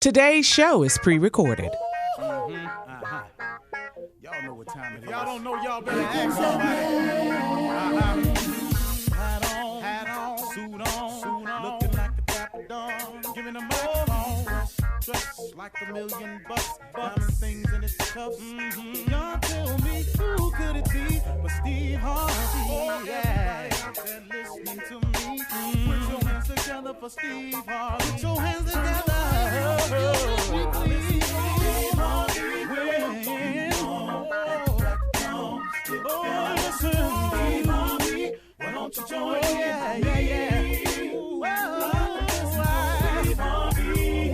Today's show is pre-recorded. Y'all know what time it is. Y'all don't know, y'all better ask somebody. Hat on, suit on, looking like a dapper dog, giving them microphone, dressed like $1 million, diamond things in its cuffs. Y'all tell me who could it be but Steve Harvey? Everybody out there listening to me, put your hands together for Steve Harvey. Put your hands together. Why don't you join me? Steve Harvey.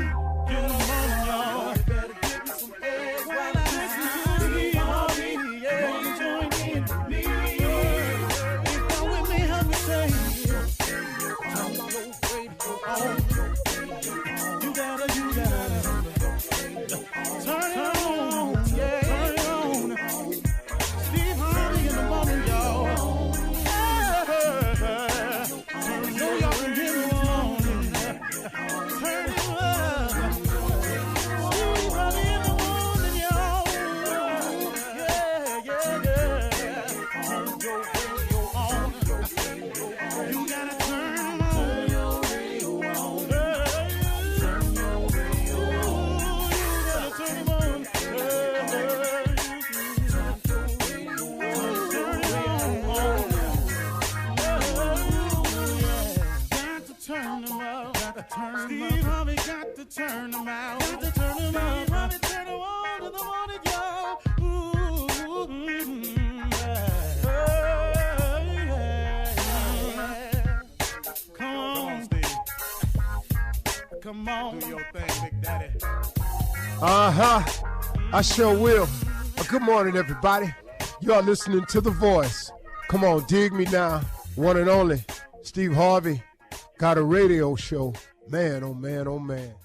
Get them on, y'all. Better give me some eggs while I listen to Steve Harvey. Why don't you join in with me? If you're with me, help me say turn your radio on. You gotta turn it on. Yeah, turn it on. Steve Harvey in the morning, y'all. Steve Harvey got to turn them out. Got to turn them out. Harvey turn them on to the morning, y'all. Come on, Steve. Come on. Do your thing, Big Daddy. I sure will. Good morning, everybody. You are listening to The Voice. Come on, dig me now. One and only, Steve Harvey got a radio show. Man, oh man, oh man.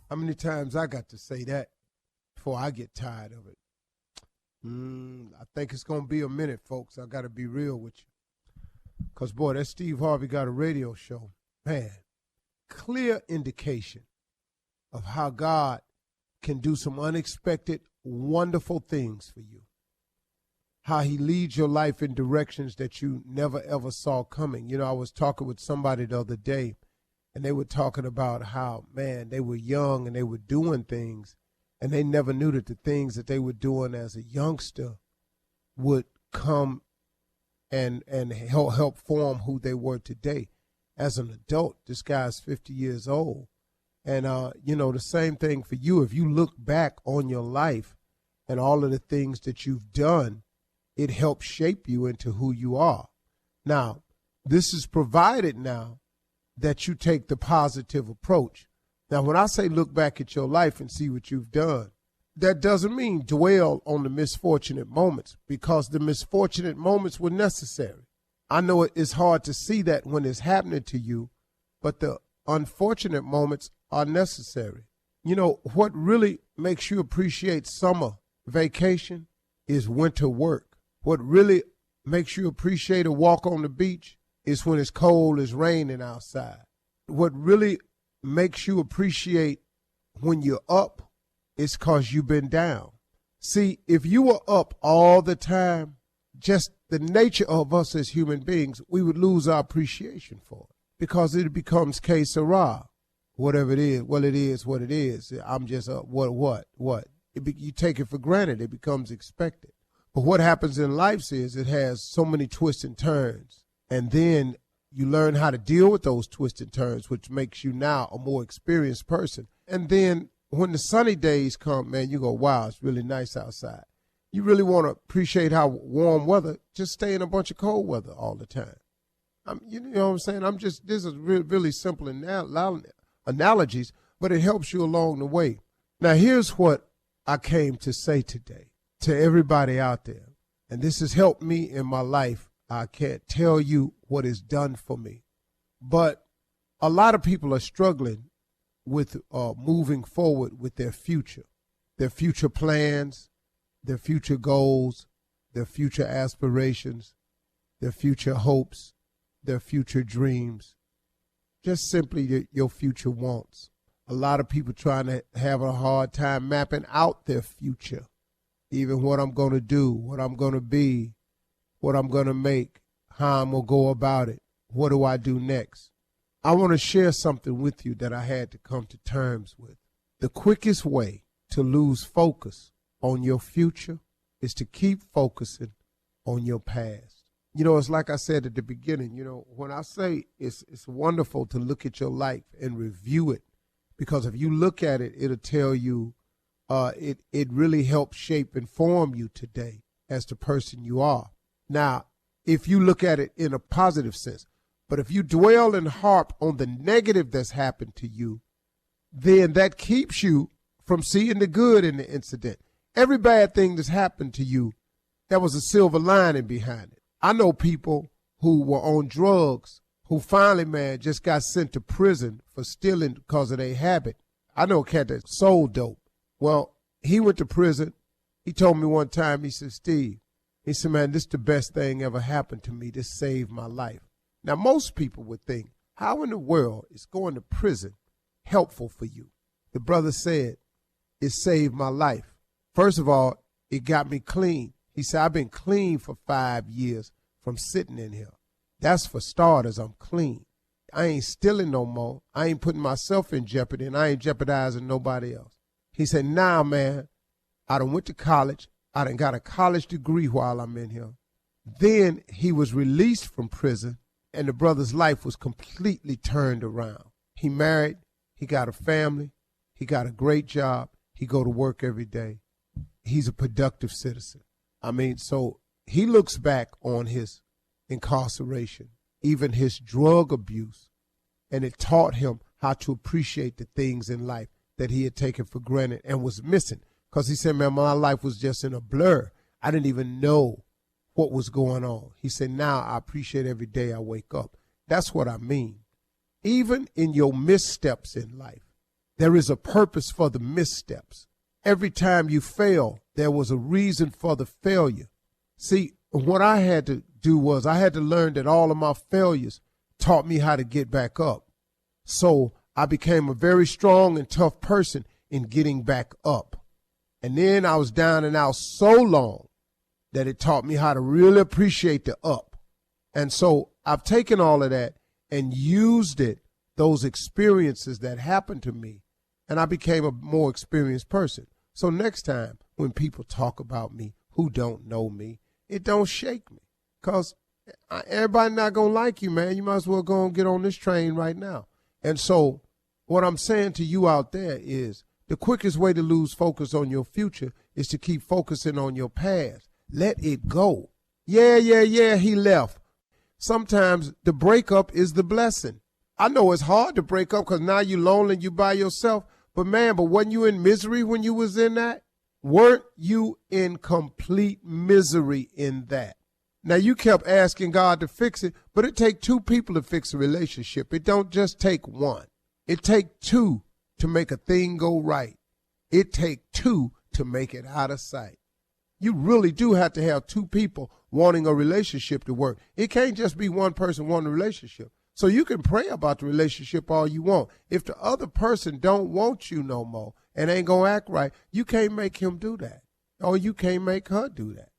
How many times I got to say that before I get tired of it? I think it's going to be a minute, folks. I got to be real with you. Because, boy, that Steve Harvey got a radio show. Man, clear indication of how God can do some unexpected, wonderful things for you. How he leads your life in directions that you never, ever saw coming. You know, I was talking with somebody the other day, and they were talking about how, man, they were young and they were doing things, and they never knew that the things that they were doing as a youngster would come and help form who they were today. As an adult, this guy's 50 years old. And, you know, the same thing for you. If you look back on your life and all of the things that you've done, it helps shape you into who you are. Now, this is provided now that you take the positive approach. Now, when I say look back at your life and see what you've done, that doesn't mean dwell on the misfortunate moments, because the misfortunate moments were necessary. I know it's hard to see that when it's happening to you, but the unfortunate moments are necessary. You know, what really makes you appreciate summer vacation is winter work. What really makes you appreciate a walk on the beach is when it's cold, it's raining outside. What really makes you appreciate when you're up is because you've been down. See, if you were up all the time, just the nature of us as human beings, we would lose our appreciation for it, because it becomes que sera, whatever it is. Well, it is what it is. I'm just what? You take it for granted. It becomes expected. But what happens in life is it has so many twists and turns. And then you learn how to deal with those twists and turns, which makes you now a more experienced person. And then when the sunny days come, man, you go, wow, it's really nice outside. You really want to appreciate how warm weather, just stay in a bunch of cold weather all the time. You know what I'm saying? This is really simple analogies, but it helps you along the way. Now, here's what I came to say today to everybody out there, and this has helped me in my life. I can't tell you what it's done for me, but a lot of people are struggling with moving forward with their future plans, their future goals, their future aspirations, their future hopes, their future dreams, just simply your future wants. A lot of people trying to have a hard time mapping out their future, even what I'm going to do, what I'm going to be, what I'm going to make, how I'm going to go about it, what do I do next. I want to share something with you that I had to come to terms with. The quickest way to lose focus on your future is to keep focusing on your past. You know, it's like I said at the beginning, you know, when I say it's wonderful to look at your life and review it, because if you look at it, it'll tell you, it really helps shape and form you today as the person you are. Now, if you look at it in a positive sense, but if you dwell and harp on the negative that's happened to you, then that keeps you from seeing the good in the incident. Every bad thing that's happened to you, there was a silver lining behind it. I know people who were on drugs who finally, man, just got sent to prison for stealing because of their habit. I know a cat that sold dope. Well, he went to prison. He told me one time, he said, Steve, he said, man, this is the best thing ever happened to me. This saved my life. Now, most people would think, how in the world is going to prison helpful for you? The brother said, it saved my life. First of all, it got me clean. He said, I've been clean for 5 years from sitting in here. That's for starters, I'm clean. I ain't stealing no more. I ain't putting myself in jeopardy, and I ain't jeopardizing nobody else. He said, now, man, I done went to college. I done got a college degree while I'm in here. Then he was released from prison, and the brother's life was completely turned around. He married. He got a family. He got a great job. He go to work every day. He's a productive citizen. I mean, so he looks back on his incarceration, even his drug abuse, and it taught him how to appreciate the things in life that he had taken for granted and was missing. Because he said, man, my life was just in a blur. I didn't even know what was going on. He said, now I appreciate every day I wake up. That's what I mean. Even in your missteps in life, there is a purpose for the missteps. Every time you fail, there was a reason for the failure. See, what I had to do was I had to learn that all of my failures taught me how to get back up. So I became a very strong and tough person in getting back up. And then I was down and out so long that it taught me how to really appreciate the up. And so I've taken all of that and used it, those experiences that happened to me, and I became a more experienced person. So next time when people talk about me who don't know me, it don't shake me, because everybody not going to like you, man. You might as well go and get on this train right now. And so what I'm saying to you out there is the quickest way to lose focus on your future is to keep focusing on your past. Let it go. Yeah, he left. Sometimes the breakup is the blessing. I know it's hard to break up because now you're lonely and you by yourself. But man, wasn't you in misery when you was in that? Weren't you in complete misery in that? Now, you kept asking God to fix it, but it take two people to fix a relationship. It don't just take one. It take two to make a thing go right. It take two to make it out of sight. You really do have to have two people wanting a relationship to work. It can't just be one person wanting a relationship. So you can pray about the relationship all you want. If the other person don't want you no more and ain't going to act right, you can't make him do that. Or you can't make her do that.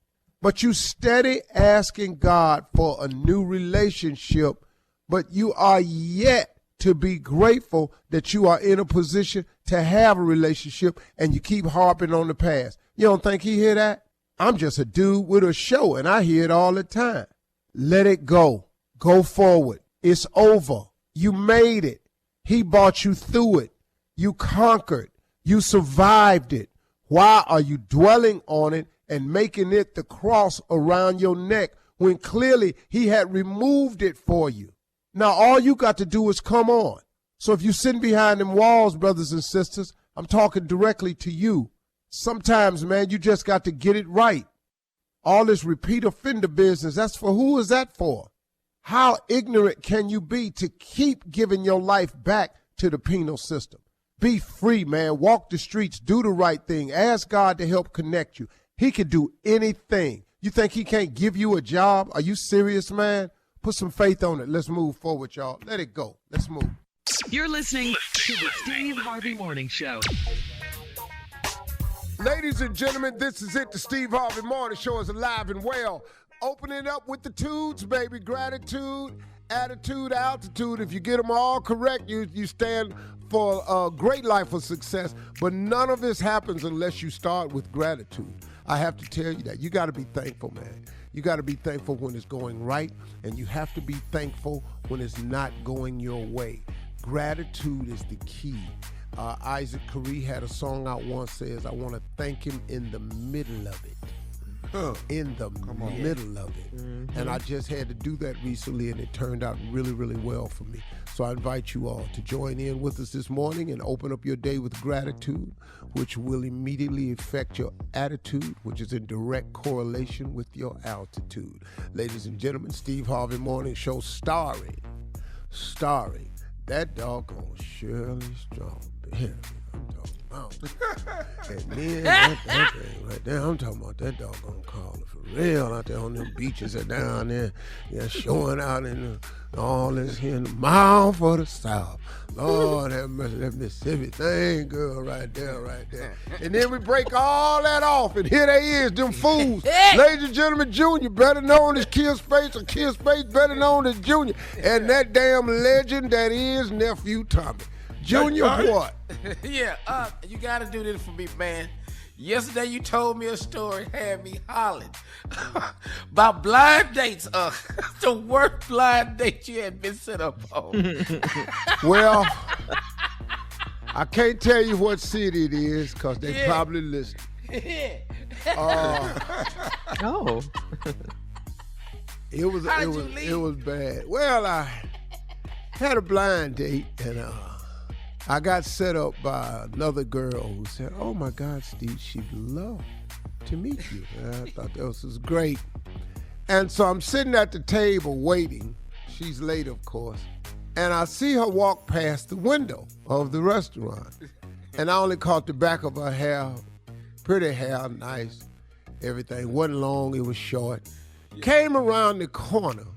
But you steady asking God for a new relationship, but you are yet to be grateful that you are in a position to have a relationship, and you keep harping on the past. You don't think he hear that? I'm just a dude with a show, and I hear it all the time. Let it go. Go forward. It's over. You made it. He brought you through it. You conquered. You survived it. Why are you dwelling on it and making it the cross around your neck when clearly he had removed it for you? Now, all you got to do is come on. So if you're sitting behind them walls, brothers and sisters, I'm talking directly to you. Sometimes, man, you just got to get it right. All this repeat offender business, that's for who is that for? How ignorant can you be to keep giving your life back to the penal system? Be free, man. Walk the streets. Do the right thing. Ask God to help connect you. He can do anything. You think he can't give you a job? Are you serious, man? Put some faith on it. Let's move forward, y'all. Let it go. Let's move. You're listening to the Steve Harvey Morning Show. Ladies and gentlemen, this is it. The Steve Harvey Morning Show is alive and well. Opening up with the tudes, baby. Gratitude, attitude, altitude. If you get them all correct, you stand for a great life of success. But none of this happens unless you start with gratitude. I have to tell you that. You got to be thankful, man. You got to be thankful when it's going right, and you have to be thankful when it's not going your way. Gratitude is the key. Isaac Curry had a song out once, says, I want to thank him in the middle of it. In the middle of it. Mm-hmm. And I just had to do that recently, and it turned out really, really well for me. So I invite you all to join in with us this morning and open up your day with gratitude, which will immediately affect your attitude, which is in direct correlation with your altitude. Ladies and gentlemen, Steve Harvey Morning Show starring that doggone Shirley Strong. I'm talking about. And then that thing right there, I'm talking about that doggone caller for real out there on them beaches and down there, showing out in all this here in the mile for the South. Lord have mercy, that Mississippi thing, girl, right there. And then we break all that off, and here they is, them fools. Ladies and gentlemen, Junior, better known as Kill Space, or Kill Space, better known as Junior. And that damn legend that is Nephew Tommy. Junior, what? You gotta do this for me, man. Yesterday you told me a story, had me hollering about blind dates. The worst blind date you had been set up on. Well, I can't tell you what city it is because they probably listen. Oh. It was bad. Well, I had a blind date, and I got set up by another girl who said, oh my God, Steve, she'd love to meet you. And I thought this was great. And so I'm sitting at the table waiting. She's late, of course. And I see her walk past the window of the restaurant. And I only caught the back of her hair, pretty hair, nice, everything. Wasn't long, it was short. Came around the corner.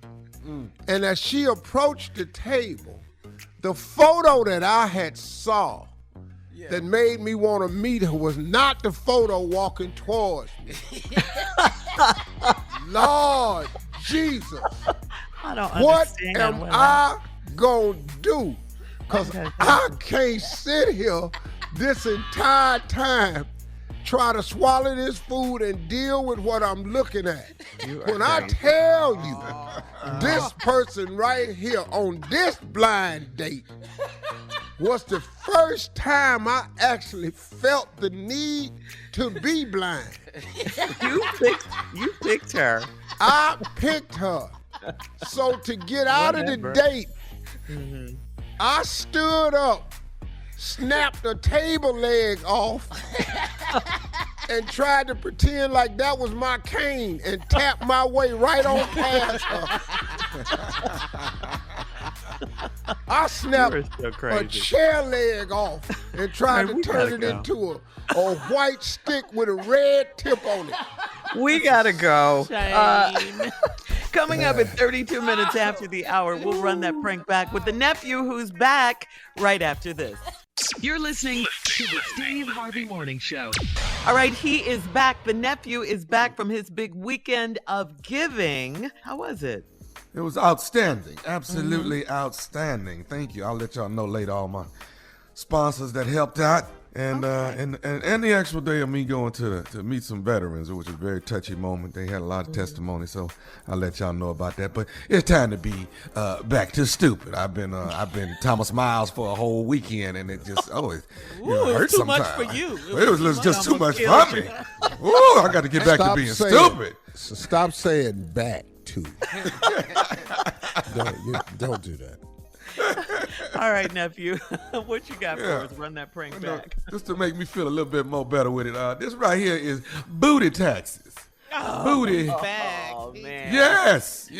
And as she approached the table, the photo that I had saw that made me want to meet her was not the photo walking towards me. Lord Jesus. I don't what understand. am I going to do? Because I can't sit here this entire time try to swallow this food and deal with what I'm looking at. When I tell you, this person right here on this blind date was the first time I actually felt the need to be blind. You picked her. I picked her. So to get out of the date, I stood up, snapped a table leg off, and tried to pretend like that was my cane and tapped my way right on past her. I snapped a chair leg off and tried to turn it into a white stick with a red tip on it. We gotta go. Coming up at 32 minutes after the hour, we'll run that prank back with the nephew who's back right after this. You're listening to the Steve Harvey Morning Show. All right, he is back. The nephew is back from his big weekend of giving. How was it? It was outstanding. Absolutely outstanding. Thank you. I'll let y'all know later all my sponsors that helped out. And the actual day of me going to meet some veterans, it was a very touchy moment. They had a lot of testimony, so I'll let y'all know about that. But it's time to be back to stupid. I've been Thomas Miles for a whole weekend, and it just it hurt too sometimes. much for you. It was just too much for me. Ooh, I got to get back to being stupid. Stop saying back to. Don't do that. All right, nephew. What you got for us? Run that prank back. Just to make me feel a little bit more better with it. This right here is booty taxes. Booty. Oh, man. Yes.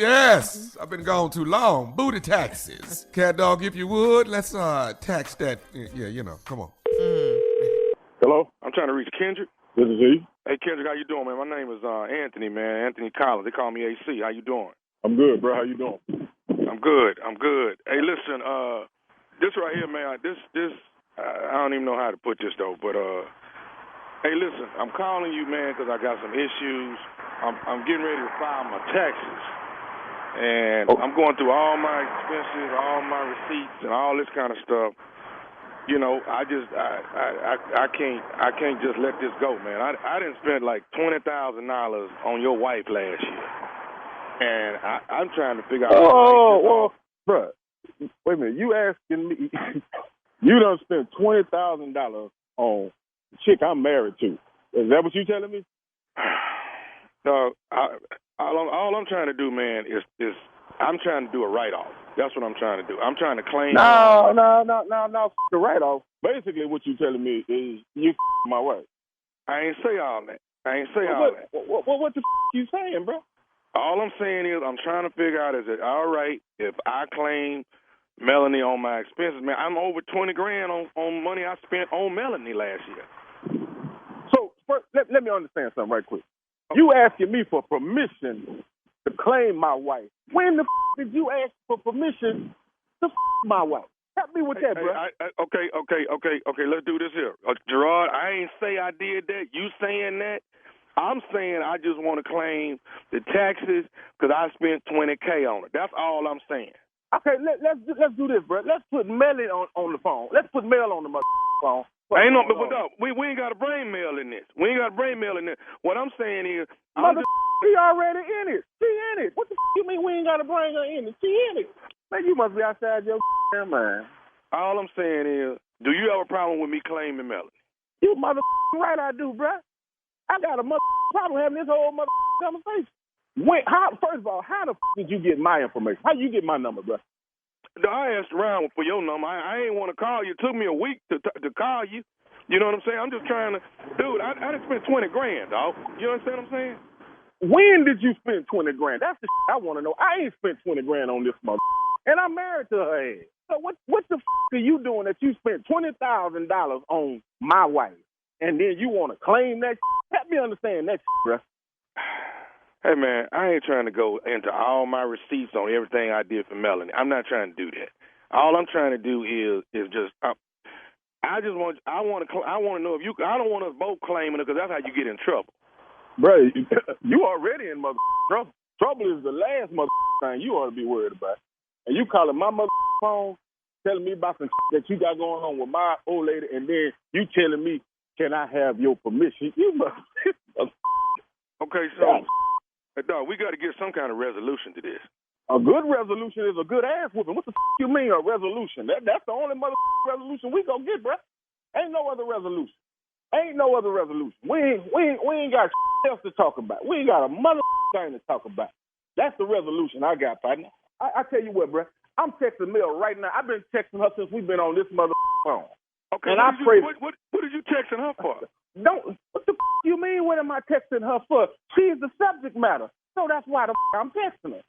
I've been gone too long. Booty taxes. Cat dog, if you would, let's tax that. Come on. Hello, I'm trying to reach Kendrick. This is he. Hey, Kendrick, how you doing, man? My name is Anthony, man. Anthony Collins. They call me AC. How you doing? I'm good, bro. How you doing? I'm good. Hey, listen, This right here, man. I don't even know how to put this though, but hey, listen, I'm calling you, man, because I got some issues. I'm getting ready to file my taxes, and I'm going through all my expenses, all my receipts, and all this kind of stuff. You know, I can't just let this go, man. I didn't spend like $20,000 on your wife last year, and I'm trying to figure out. Oh, bro, wait a minute. You asking me? You done spent $20,000 on the chick I'm married to. Is that what you telling me? No, all I'm trying to do, man, is I'm trying to do a write-off. That's what I'm trying to do. I'm trying to claim. No, the write-off. Basically, what you telling me is you my wife. I ain't say all that. What the you saying, bro? All I'm saying is I'm trying to figure out, is it all right if I claim Melanie on my expenses? Man, I'm over $20,000 on money I spent on Melanie last year. So first, let me understand something right quick. You asking me for permission to claim my wife. When the did you ask for permission to my wife? Help me with that, bro. Okay. Let's do this here. Gerard, I ain't say I did that. You saying that? I'm saying I just want to claim the taxes because I spent $20,000 on it. That's all I'm saying. Okay, let's do this, bro. Let's put Melly on the phone. Let's put Mel on the phone. Ain't no, but no, we ain't got to bring Mel in this. We ain't got to bring Mel in this. What I'm saying is, she already in it. She in it. What the you mean we ain't got to bring her in it? She in it. Man, you must be outside your mind. All I'm saying is, do you have a problem with me claiming Melanie? You right I do, bro. I got a problem having this whole conversation. First of all, how the did you get my information? How you get my number, bro? I asked around for your number. I ain't want to call you. It took me a week to call you. You know what I'm saying? I'm just trying to, dude. I done spent $20,000, dog. You understand what I'm saying? When did you spend $20,000? That's the I want to know. I ain't spent $20,000 on this and I'm married to her ass. So what the are you doing that you spent $20,000 on my wife, and then you want to claim that? Help me understand that, bro. Hey, man, I ain't trying to go into all my receipts on everything I did for Melanie. I'm not trying to do that. All I'm trying to do is just I want to know if you. I don't want us both claiming it because that's how you get in trouble. Bro, you already in trouble. Trouble is the last thing you ought to be worried about. And you calling my phone, telling me about some that you got going on with my old lady, and then you telling me, can I have your permission? You must. Okay, so. Dog, we got to get some kind of resolution to this. A good resolution is a good ass whooping. What the you mean a resolution? That's the only resolution we gonna get, bro. Ain't no other resolution. We ain't got else to talk about. We ain't got a thing to talk about. That's the resolution I got, partner. I tell you what, bro. I'm texting Mel right now. I've been texting her since we've been on this phone. Okay, and what did you texting her for? What the you mean? What am I texting her for? She's the subject matter, so that's why I'm texting her.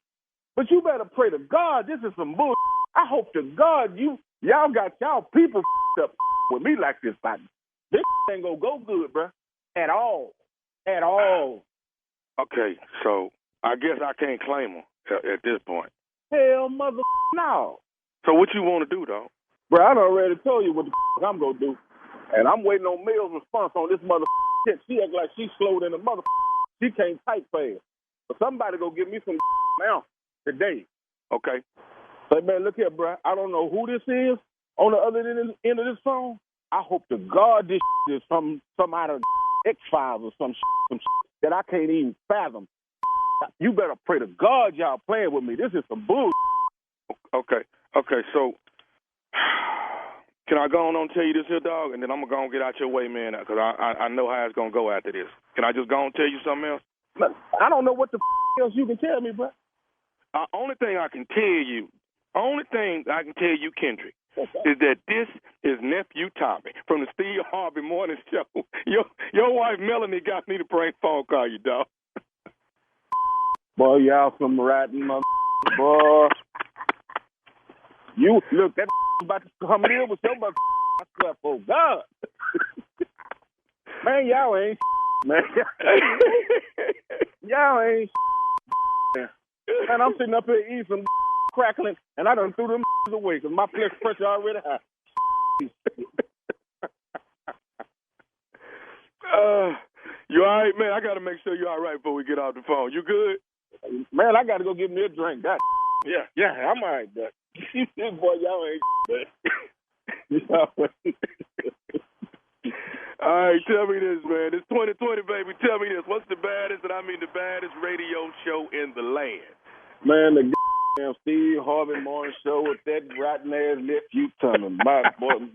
But you better pray to God. This is some bull. I hope to God y'all got y'all people up with me like this, partner. This ain't gonna go good, bro. At all. Okay, so I guess I can't claim her at this point. Hell, no. So what you want to do, though? Bro, I done already told you what the I'm gonna do. And I'm waiting on Mel's response on this shit. She act like she's slow than a She can't type fast. But somebody go give me some now today. Okay. Say, man, look here, bro. I don't know who this is on the other end of this phone. I hope to God this is some out of X-Files or some that I can't even fathom. You better pray to God y'all playing with me. This is some bull. Okay, so can I go on and tell you this here, dog, and then I'm going to go and get out your way, man, because I know how it's going to go after this. Can I just go and tell you something else? I don't know what the else you can tell me, bro. Only thing I can tell you, Kendrick, is that this is Nephew Tommy from the Steve Harvey Morning Show. Your wife, Melanie, got me to prank phone call you, dog. Boy, y'all some rotten boy. You, look, that about to come in with your I swear, oh, God. Man, y'all ain't man. Y'all ain't man, I'm sitting up here eating some crackling, and I done threw them away because my blood pressure already high. You all right, man? I got to make sure you're all right before we get off the phone. You good? Man, I got to go get me a drink. God. Yeah, I'm all right, but boy, y'all ain't, but all right, tell me this, man. It's 2020, baby. Tell me this. What's the baddest, and I mean the baddest radio show in the land? Man, the damn Steve Harvey morning show with that rotten ass nephew coming. My boy.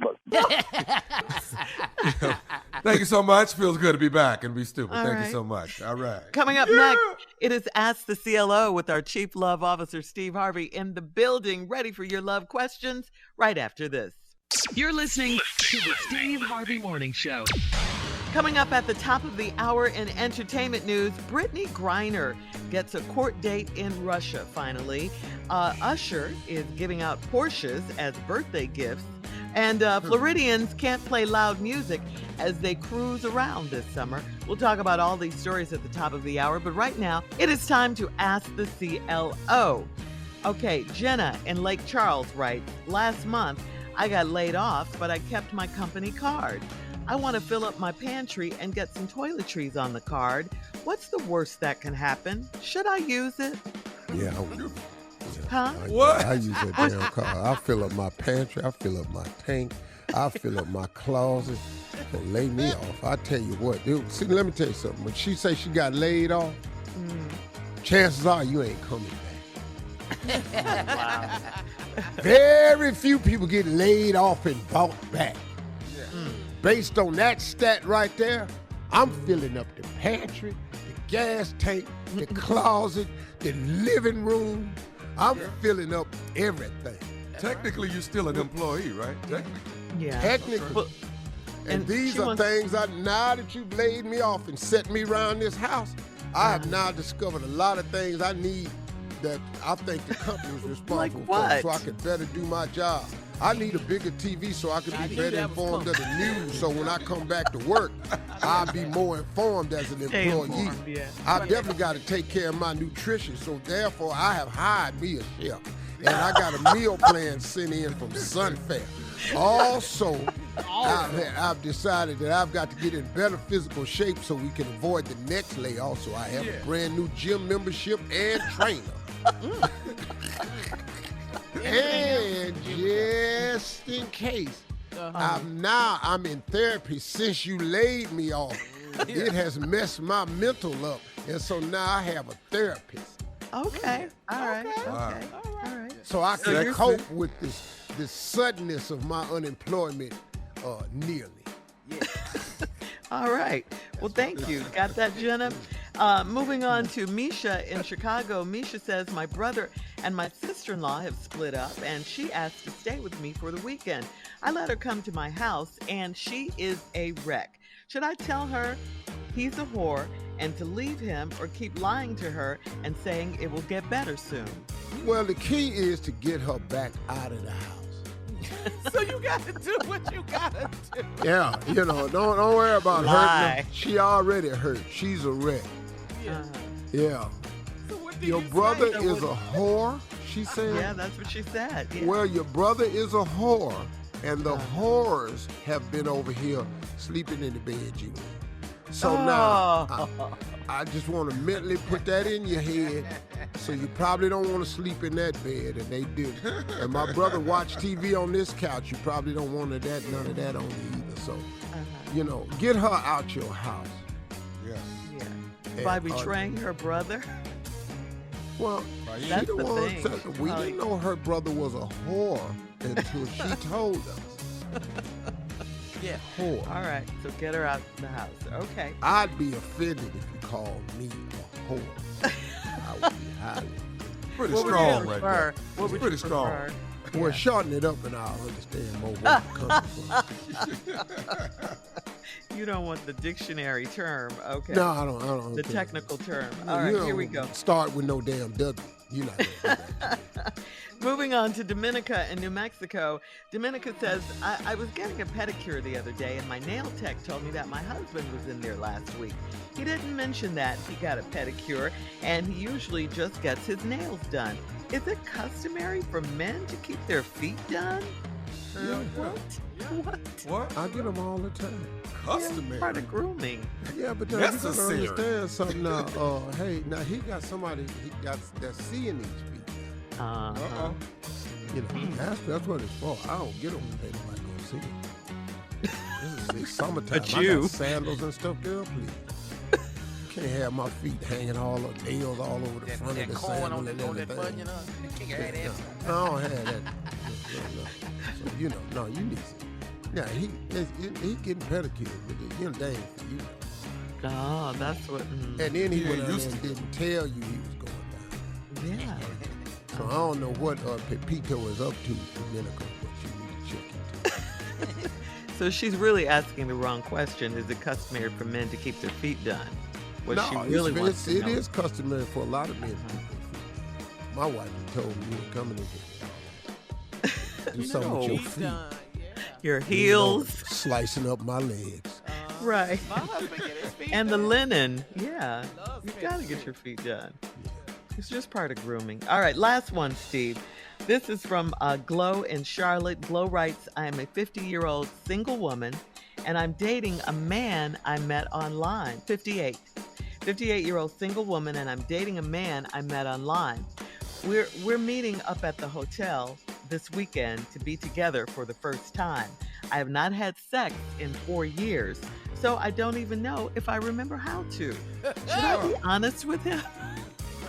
Thank you so much. Feels good to be back and be stupid. All Thank right. you so much. All right. Coming up next, it is Ask the CLO with our Chief Love Officer, Steve Harvey, in the building, ready for your love questions right after this. You're listening to the Steve Harvey Morning Show. Coming up at the top of the hour in entertainment news, Brittany Griner gets a court date in Russia, finally. Usher is giving out Porsches as birthday gifts. And Floridians can't play loud music as they cruise around this summer. We'll talk about all these stories at the top of the hour, but right now, it is time to Ask the CLO. Okay, Jenna in Lake Charles writes, last month, I got laid off, but I kept my company card. I want to fill up my pantry and get some toiletries on the card. What's the worst that can happen? Should I use it? Yeah, I would. Huh? What? I use that damn car. I fill up my pantry. I fill up my tank. I fill up my closet. Don't lay me off. I tell you what, dude. See, let me tell you something. When she say she got laid off, chances are you ain't coming back. Wow. Very few people get laid off and bought back. Based on that stat right there, I'm filling up the pantry, the gas tank, the closet, the living room. I'm filling up everything. Technically, you're still an employee, right? Yeah. Technically. Well, And these are things now that you've laid me off and set me around this house, I have now discovered a lot of things I need that I think the company is responsible Like for, what? so I can better do my job. I need a bigger TV so I can be better informed of the news. So when I come back to work, I'll be more informed as an Stay employee. informed, yeah. I definitely got to take care of my nutrition. So therefore, I have hired me a chef. And I got a meal plan sent in from Sunfair. Also, I've decided that I've got to get in better physical shape so we can avoid the next layoff. So I have a brand new gym membership and trainer. And just in case, I'm in therapy since you laid me off. It has messed my mental up. And so now I have a therapist. Okay. All right. Wow. Okay. All right. So I can cope with this suddenness of my unemployment nearly. All right. Well, thank you. Got that, Jenna? Moving on to Misha in Chicago. Misha says, my brother and my sister-in-law have split up, and she asked to stay with me for the weekend. I let her come to my house, and she is a wreck. Should I tell her he's a whore and to leave him, or keep lying to her and saying it will get better soon? Well, the key is to get her back out of the house. So you got to do what you got to do. Yeah, don't worry about Lie. hurting her. She already hurt. She's a wreck. Yeah. So what do Your you brother say? is a whore, she said? Yeah, that's what she said. Yeah. Well, your brother is a whore, and the whores have been over here sleeping in the bed you in. So now, I just want to mentally put that in your head, so you probably don't want to sleep in that bed, and they do. And my brother watched TV on this couch. You probably don't want none of that on you either. So, get her out your house. Yes. Yeah. By betraying her brother? Well, That's she the the one thing. said we didn't know her brother was a whore until she told us. Yeah. Whore. All right, so get her out of the house. Okay. I'd be offended if you called me a whore. I would be highly. Pretty What would strong you right prefer? there. What would Pretty you strong. prefer? Well, shorten it up and I'll understand more where you're coming from. You don't want the dictionary term. Okay. No, I don't. The think- technical term. You All right, don't here we go. Start with no damn W. You're not gonna do that. Moving on to Dominica in New Mexico. Dominica says, I was getting a pedicure the other day and my nail tech told me that my husband was in there last week. He didn't mention that he got a pedicure and he usually just gets his nails done. Is it customary for men to keep their feet done? What? I get them all the time. Customary. Part of grooming. Yeah, but now you gotta Necessary. understand something now. Hey, now he got somebody that's seeing these feet. Uh-huh. You know, that's what it's for. I don't get them when they nobody gonna see them. It's summertime. But I you. got sandals and stuff, girl, please. Can't have my feet hanging all the nails all over the front of the sandal and everything. I don't have that. No. So, you know, no, you need some. Yeah, he getting pedicures, but you know, they ain't for you. Oh, that's what. And then he went used and to. didn't tell you he was going down. Yeah. So I don't know what Pepito is up to, Dominica, but you need to check into. So she's really asking the wrong question. Is it customary for men to keep their feet done? What she really wants to know. It is customary for a lot of men to keep their feet. My wife told me you were coming in. Do something with your feet. Your heels. Slicing up my legs. Right. And the linen. Yeah. You gotta get your feet done. It's just part of grooming. All right, last one, Steve. This is from Glow in Charlotte. Glow writes, I am a 50-year-old single woman, and I'm dating a man I met online. 58-year-old single woman, and I'm dating a man I met online. We're meeting up at the hotel this weekend to be together for the first time. I have not had sex in 4 years, so I don't even know if I remember how to. Should I be honest with him?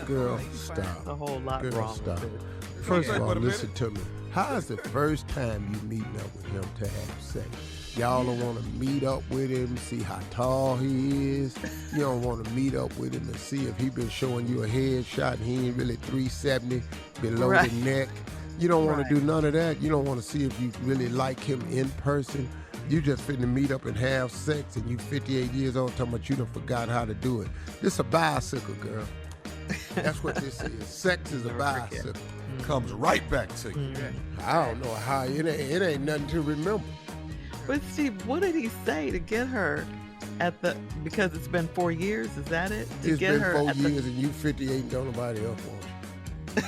Girl, stop. A whole lot Girl, wrong stop. with it. First of all, listen to me. How is the first time you meeting up with him to have sex? Y'all don't want to meet up with him, see how tall he is. You don't want to meet up with him and see if he been showing you a headshot and he ain't really 370 below the neck. You don't want to do none of that. You don't want to see if you really like him in person. You just finna meet up and have sex and you 58 years old talking about you done forgot how to do it. This a bicycle, girl. That's what this is. Sex is a bicycle. Comes right back to you. I don't know how. It ain't nothing to remember. But Steve, what did he say to get her at the, because it's been 4 years, is that it? It's been 4 years and you 58 and don't nobody else want you.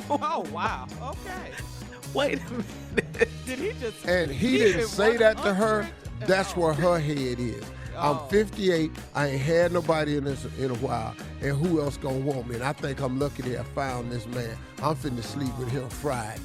Oh, wow. Okay. Wait a minute. Did he just... And he didn't say that to her. That's where her head is. I'm 58. I ain't had nobody in this in a while. And who else gonna want me? And I think I'm lucky that I found this man. I'm finna sleep with him Friday.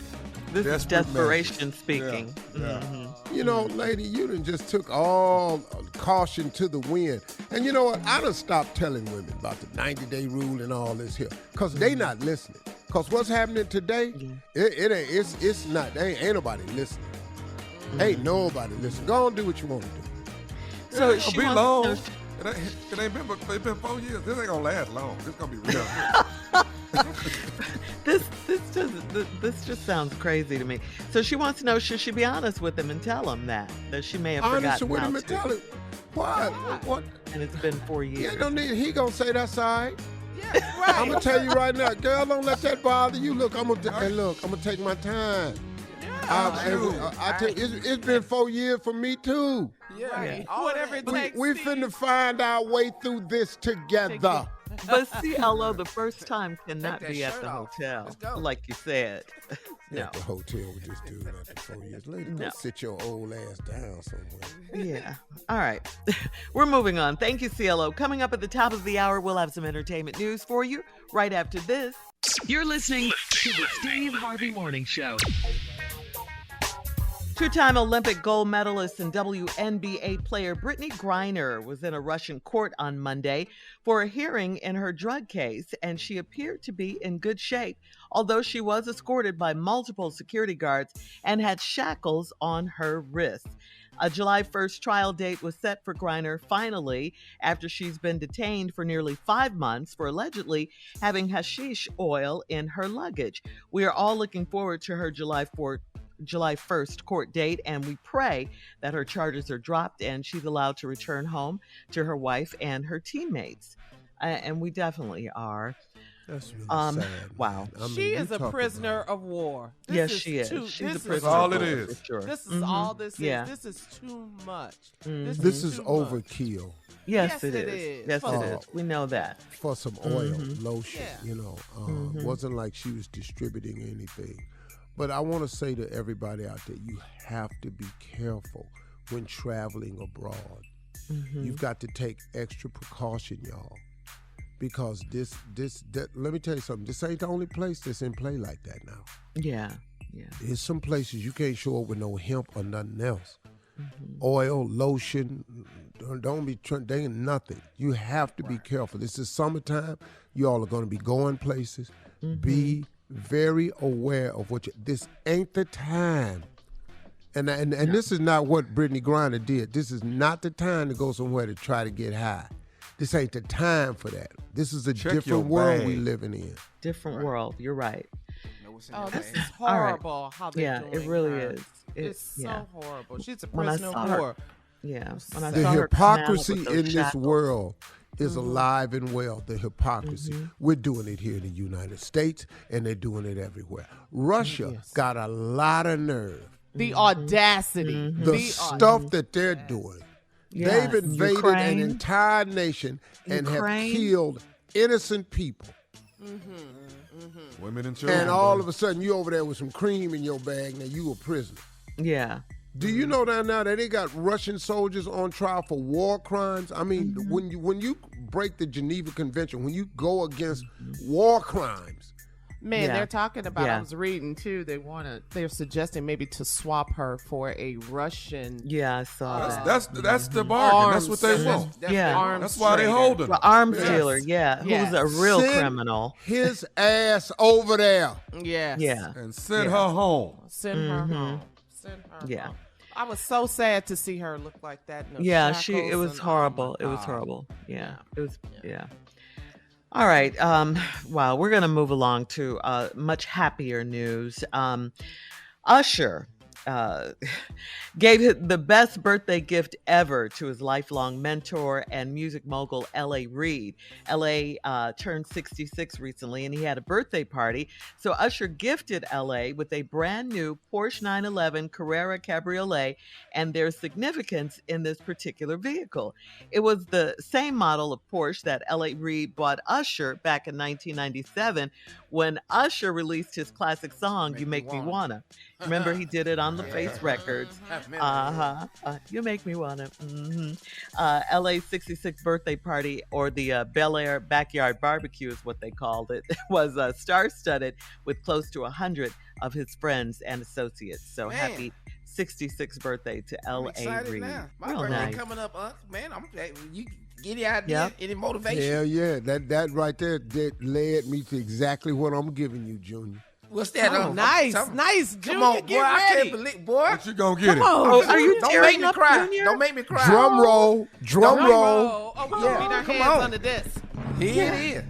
This is desperation measures. speaking. Yeah. Mm-hmm. You know, lady, you done just took all caution to the wind. And you know what? I done stopped telling women about the 90-day rule and all this here. Because they not listening. Because what's happening today, it's not, ain't nobody listening. Ain't nobody listening. Go on, do what you want to do. So It'll be long. It ain't been 4 years. This ain't gonna last long. This gonna be real. This just sounds crazy to me. So she wants to know, should she be honest with him and tell him that she may have forgotten honest with how him to. and tell him. What? What? And it's been 4 years. Yeah, no need. He gonna say that's all right. Yeah, right. I'm gonna tell you right now, girl. Don't let that bother you. Look, I'm gonna take my time. I tell you, it's been 4 years for me too. Yeah. Whatever it takes. We finna find our way through this together. But CLO, the first time cannot be at the hotel, like you said. No. At the hotel with this dude after 4 years later. Go sit your old ass down somewhere. Yeah. All right. We're moving on. Thank you, CLO. Coming up at the top of the hour, we'll have some entertainment news for you right after this. You're listening to the Steve Harvey Morning Show. Two-time Olympic gold medalist and WNBA player Brittany Griner was in a Russian court on Monday for a hearing in her drug case, and she appeared to be in good shape, although she was escorted by multiple security guards and had shackles on her wrists. A July 1st trial date was set for Griner finally after she's been detained for nearly 5 months for allegedly having hashish oil in her luggage. We are all looking forward to her July 1st court date, and we pray that her charges are dropped and she's allowed to return home to her wife and her teammates. And we definitely are. That's really sad. Wow. I mean, She you is a talk prisoner about- of war. Yes, she is. She's a prisoner. That's all of it war, is. for sure. This is all this Yeah. is. This is too much. This is too much. overkill Yes, Yes, it it is. is. Yes, Oh. it is. We know that. for some oil, lotion. Yeah. You know, wasn't like she was distributing anything. But I want to say to everybody out there, you have to be careful when traveling abroad. You've got to take extra precaution, y'all, because let me tell you something. This ain't the only place that's in play like that now. Yeah. Yeah. There's some places you can't show up with no hemp or nothing else. Oil, lotion, don't be they ain't nothing. You have to be careful. This is summertime. You all are going to be going places. Be very aware of this ain't the time. And this is not what Brittany Griner did. This is not the time to go somewhere to try to get high. This ain't the time for that. This is a Check your different world we bag. living in. Different world. You're right. Oh, this is All right. horrible. How they're Yeah, doing it really her. is. It's so horrible. She's a When I prisoner saw of her- war. Yeah. When I The saw her come out hypocrisy with those in this shackles. world is alive and well. The hypocrisy. We're doing it here in the United States, and they're doing it everywhere. Russia got a lot of nerve. The audacity. The stuff that they're doing. Yeah. They've invaded Ukraine. an entire nation and Ukraine. have killed innocent people. Women and children. And all of a sudden, you over there with some cream in your bag. Now you a prisoner. Yeah. Do you know that now that they got Russian soldiers on trial for war crimes? I mean, when you break the Geneva Convention, when you go against war crimes, Man, Yeah. they're talking about. Yeah. I was reading too. They're suggesting maybe to swap her for a Russian Yeah, I saw that. That's the bargain. That's what they arms. want. Yeah. arms That's why they trader. hold them. Well, arms Yes. dealer, yeah, Yes. who's a real Send criminal. his ass over there. Yes. Yeah. And send her home. Send her home. Send her Yeah. home. I was so sad to see her look like that. In the Yeah, it shackles was and- horrible. oh It my was God. horrible. Yeah. It was yeah. All right. Wow, we're gonna move along to much happier news. Usher gave the best birthday gift ever to his lifelong mentor and music mogul L.A. Reid. L.A. turned 66 recently, and he had a birthday party. So Usher gifted L.A. with a brand new Porsche 911 Carrera Cabriolet, and there's significance in this particular vehicle. It was the same model of Porsche that L.A. Reid bought Usher back in 1997 when Usher released his classic song, You Make Me Wanna. Remember, he did it on the Face Records. You make me wanna. LA's 66th birthday party, or the Bel Air Backyard Barbecue is what they called it, was star-studded with close to 100 of his friends and associates. So happy 66th birthday to I'm L.A. excited Reid. now. My Real birthday nice. coming up, man. You get any idea? Yep. Any motivation? Hell yeah, that right there that led me to exactly what I'm giving you, Junior. What's that? Nice, nice. Come Junior, on, get boy. I ready. can't believe, boy. What you gonna get it? Oh, are you Don't tearing make me up, cry. Junior? Don't make me cry. Drum roll, drum roll. Oh, we're gonna beat our come hands on. under this. Here it is.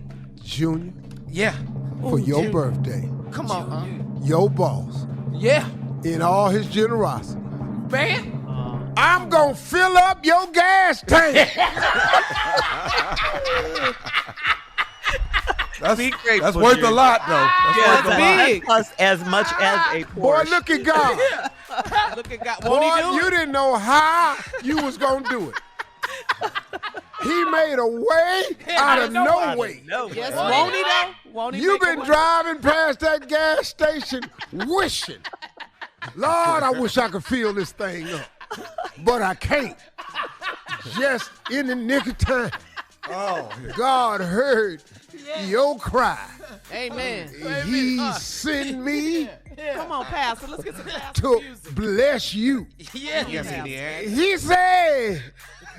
Junior, Yeah. for your birthday, Come on, your boss, Yeah. in all his generosity, Man. I'm gonna fill up your gas tank. That's grateful, worth a Junior. lot, though. That's Yeah, worth a lot. that's plus as much as a Boy, Porsche. look at God. Look at God. Boy, Won't he do you it? didn't know how you was gonna do it. He made a way out of no way. Yes, won't he though? Won't he? You've make a been way? driving past that gas station wishing, Lord, I wish I could fill this thing up. But I can't. Just in the nick of time, God heard your cry. Amen. He sent me Come on, Pastor. Let's get some Pastor to music. bless you. Yes, he did. He said,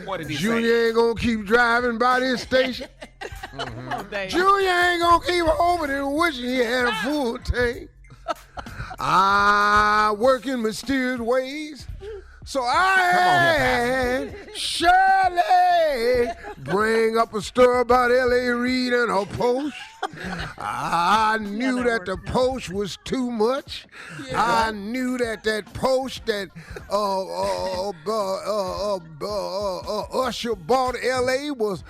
What did he Junior ain't gonna keep driving by this station. Come on, Dave. Junior ain't gonna keep hoping and wishing he had a full tank. I work in mysterious ways. So I had Shirley bring up a story about L.A. Reid and her Porsche. I knew that the post was too much. I knew that post that Usher bought L.A. was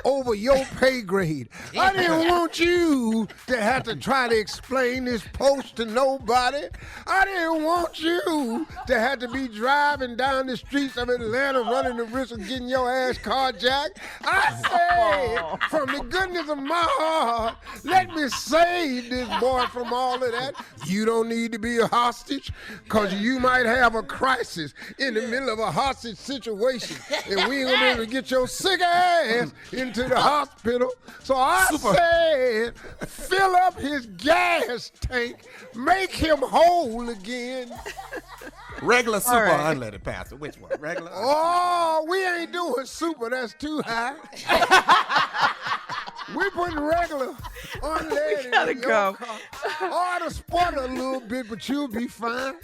over your pay grade. I didn't want you to have to try to explain this post to nobody. I didn't want you to have to be driving down the streets of Atlanta running the risk of getting your ass carjacked. I said, from the goodness of my heart, let me save this boy from all of that. You don't need to be a hostage, because you might have a crisis in the middle of a hostage situation, and we ain't gonna be able to get your sick ass into the hospital. So I said, fill up his gas tank, make him whole again. Regular, super, or unleaded, Pastor? Which one? Regular? Oh, we ain't doing super. That's too high. We putting regular, unleaded. Gotta go. Or to sport a little bit, but you'll be fine.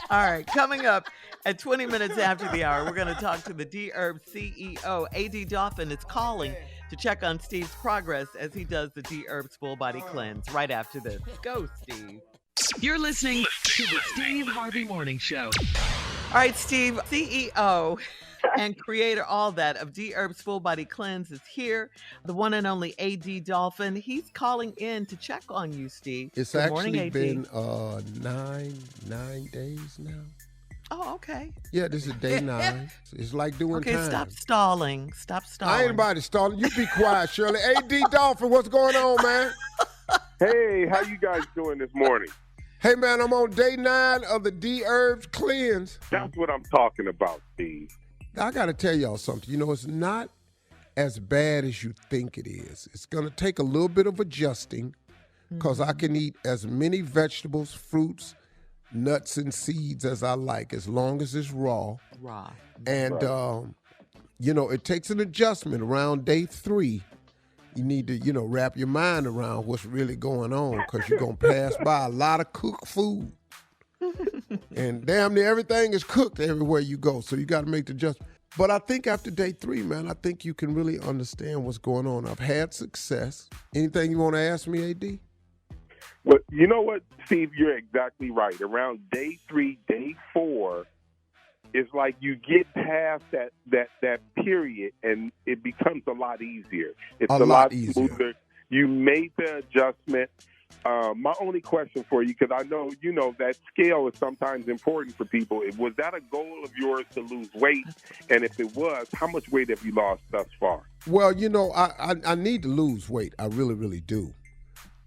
All right, coming up at 20 minutes after the hour, we're going to talk to the D-Herb CEO. A.D. Dolphin is calling to check on Steve's progress as he does the D-Herb's full body cleanse right after this. Go, Steve. You're listening to the Steve Harvey Morning Show. All right, Steve, CEO and creator, all that, of D-Herb's full body cleanse is here. The one and only A.D. Dolphin. He's calling in to check on you, Steve. It's Good actually morning, been 9 days now. Oh, okay. Yeah, this is day 9. It's like doing time. Okay, stop stalling. Stop stalling. I ain't nobody stalling. You be quiet, Shirley. A.D. Dolphin, what's going on, man? Hey, how you guys doing this morning? Hey, man, I'm on day 9 of the D-Herbs cleanse. That's what I'm talking about, Steve. I got to tell y'all something. You know, it's not as bad as you think it is. It's going to take a little bit of adjusting, because I can eat as many vegetables, fruits, nuts, and seeds as I like, as long as it's raw. And, you know, it takes an adjustment around day 3. You need to, you know, wrap your mind around what's really going on, because you're going to pass by a lot of cooked food. And damn near everything is cooked everywhere you go, so you got to make the adjustment. But I think after day 3, man, I think you can really understand what's going on. I've had success. Anything you want to ask me, A.D.? Well, you know what, Steve? You're exactly right. Around day 3, day 4, it's like you get past that period, and it becomes a lot easier. It's a lot smoother. You made the adjustment. My only question for you, because I know, you know, that scale is sometimes important for people. Was that a goal of yours to lose weight? And if it was, how much weight have you lost thus far? Well, you know, I need to lose weight. I really, really do.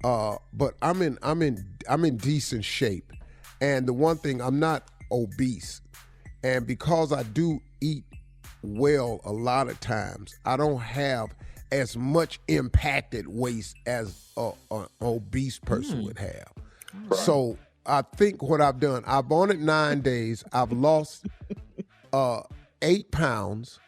But I'm in decent shape. And the one thing, I'm not obese. And because I do eat well a lot of times, I don't have as much impacted waist as an obese person would have. Right. So I think what I've done, I've on it 9 days. I've lost 8 pounds.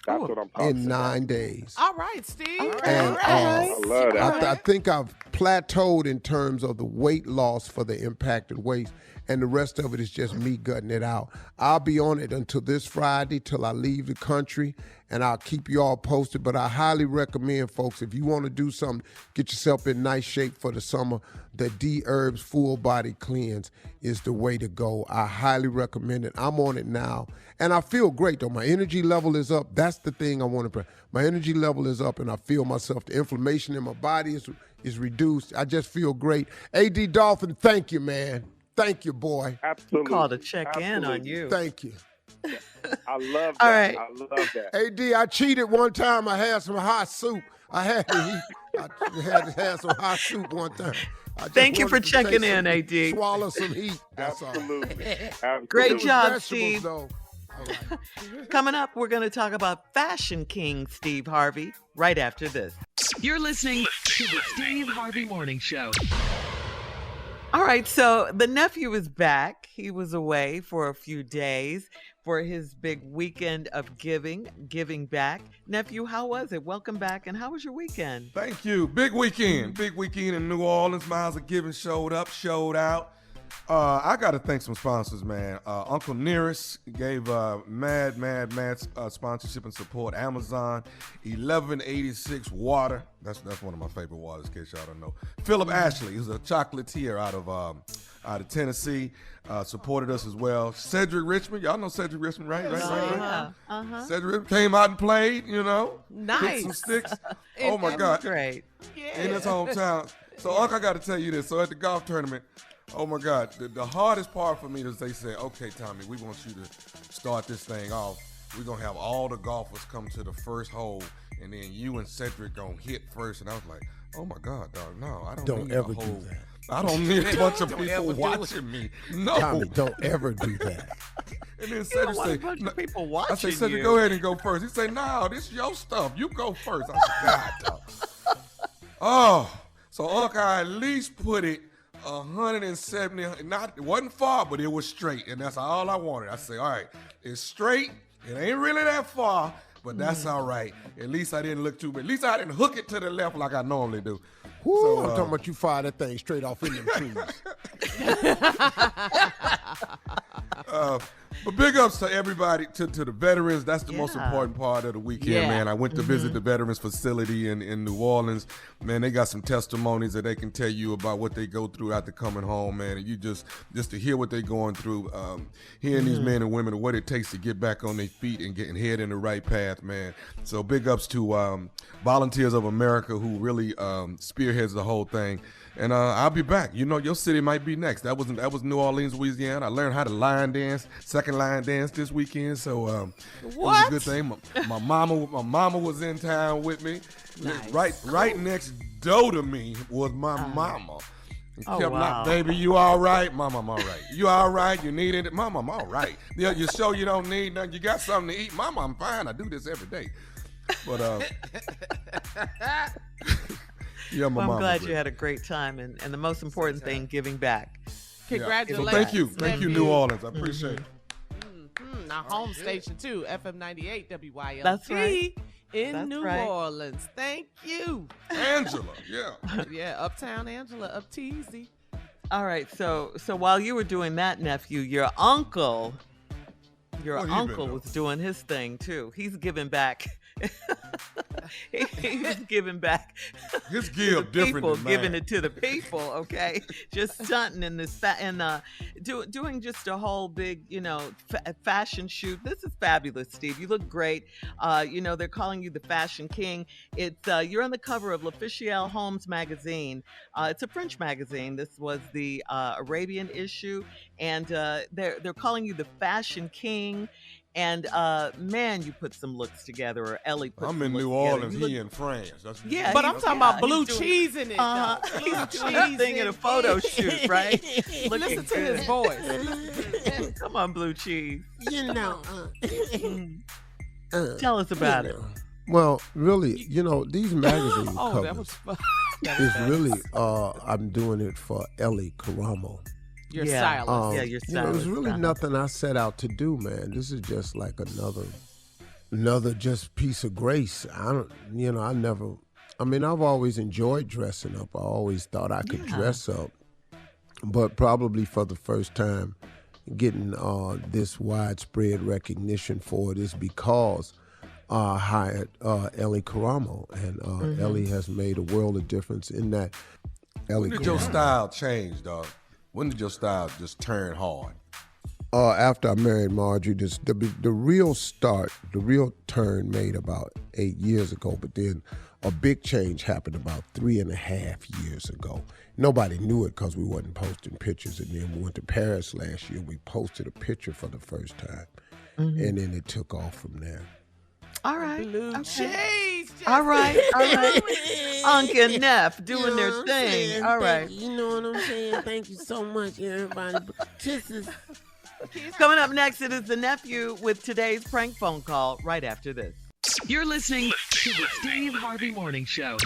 That's what I'm talking in 9 days. All right, Steve. And I love that. I think I've plateaued in terms of the weight loss for the impacted waist, and the rest of it is just me gutting it out. I'll be on it until this Friday, till I leave the country, and I'll keep you all posted. But I highly recommend, folks, if you want to do something, get yourself in nice shape for the summer, the D-Herbs Full Body Cleanse is the way to go. I highly recommend it. I'm on it now, and I feel great, though. My energy level is up. That's the thing I want to. My energy level is up, and I feel myself. The inflammation in my body is reduced. I just feel great. A.D. Dolphin, thank you, man. Thank you, boy. Absolutely. Called to check in on you. Thank you. I love that. All right. I love that. A.D., I cheated one time. I had some hot soup. I had to have some hot soup one time. Thank you for checking in, A.D. Swallow some heat. That's Absolutely. all. Great job, Vegetables, Steve. though. All right. Coming up, we're going to talk about Fashion King Steve Harvey right after this. You're listening to the Steve Harvey Morning Show. All right, so the nephew is back. He was away for a few days for his big weekend of giving back. Nephew, how was it? Welcome back, and how was your weekend? Thank you. Big weekend in New Orleans. Miles of Giving showed up, showed out. I got to thank some sponsors, man. Uncle Nearest gave mad sponsorship and support. Amazon, 1186 Water. That's one of my favorite waters, in case y'all don't know. Philip Ashley, who's a chocolatier out of Tennessee, supported us as well. Cedric Richmond, y'all know Cedric Richmond, right? Cedric Richmond came out and played, Nice. hit some sticks. Oh my God, Great. in his hometown. So, Uncle, I got to tell you this. So at the golf tournament, oh my God, the hardest part for me is they said, okay, Tommy, we want you to start this thing off. We're going to have all the golfers come to the first hole, and then you and Cedric going to hit first. And I was like, oh my God, dog, no, I don't need ever a whole, do that. I don't need a bunch of people watching me. No. Tommy, don't ever do that. And then Cedric want a said, bunch of people watching I said, Cedric, you. go ahead and go first. He said, no, this is your stuff. You go first. I said, God, dog. Oh, so Uncle, I at least put it 170, it wasn't far, but it was straight, and that's all I wanted. I said, all right, it's straight, it ain't really that far, but that's all right. At least I didn't look too bad. At least I didn't hook it to the left like I normally do. Woo, So, I'm talking about you fire that thing straight off in them trees. But big ups to everybody, to the veterans. That's the most important part of the weekend, man. I went to visit the veterans facility in New Orleans. Man, they got some testimonies that they can tell you about what they go through after coming home, man. And you just to hear what they're going through, hearing these men and women and what it takes to get back on their feet and getting head in the right path, man. So big ups to Volunteers of America, who really spearheads the whole thing. And I'll be back. Your city might be next. That was New Orleans, Louisiana. I learned how to line dance, second line dance this weekend. So it was a good thing. My mama was in town with me. Nice. Right next door to me was my mama. Oh, Kept wow. baby, you all right? Mama, I'm all right. You all right? You need it? Mama, I'm all right. You show you don't need nothing. You got something to eat? Mama, I'm fine. I do this every day. But yeah, Well, I'm glad you had a great time, and the most important thing, giving back. Congratulations. So thank you, New Orleans. I appreciate it. Our home station too, FM 98 WYLT. That's right. In New Orleans. Thank you, Angela. Yeah. Yeah, Uptown Angela, up Teasy. All right, so while you were doing that, nephew, your uncle was doing his thing too. He's giving back. He's giving back. His give different people, than mine. giving it to the people. Okay, just stunting in this doing just a whole big, fashion shoot. This is fabulous, Steve. You look great. They're calling you the fashion king. It's you're on the cover of L'Officiel Homes magazine. It's a French magazine. This was the Arabian issue, and they're calling you the fashion king. And man, you put some looks together, or Ellie put I'm some in looks New together. Orleans, he in France. Yeah, But I'm talking about blue cheese in it. He's Blue doing a thing in a photo shoot, right? Listen to his voice. Come on, blue cheese. Uh, Tell us about it. Well, really, these magazine Oh, that covers was fun. is really, I'm doing it for Ellie Caramo. Your stylist. Yeah, your stylist. There's really nothing I set out to do, man. This is just like another just piece of grace. I've always enjoyed dressing up. I always thought I could dress up, but probably for the first time getting this widespread recognition for it is because I hired Ellie Caramo, and Ellie has made a world of difference in that. When did your style change, dog? When did your style just turn hard? After I married Marjorie, the real start, the real turn made about 8 years ago, but then a big change happened about 3.5 years ago. Nobody knew it because we wasn't posting pictures, and then we went to Paris last year. We posted a picture for the first time, and then it took off from there. All right. Blue cheese. All right. Unc and Neff doing their thing. All right. You know what I'm saying? Thank you so much, everybody. Kisses. Coming up next, it is the nephew with today's prank phone call right after this. You're listening to the Steve Harvey Morning Show.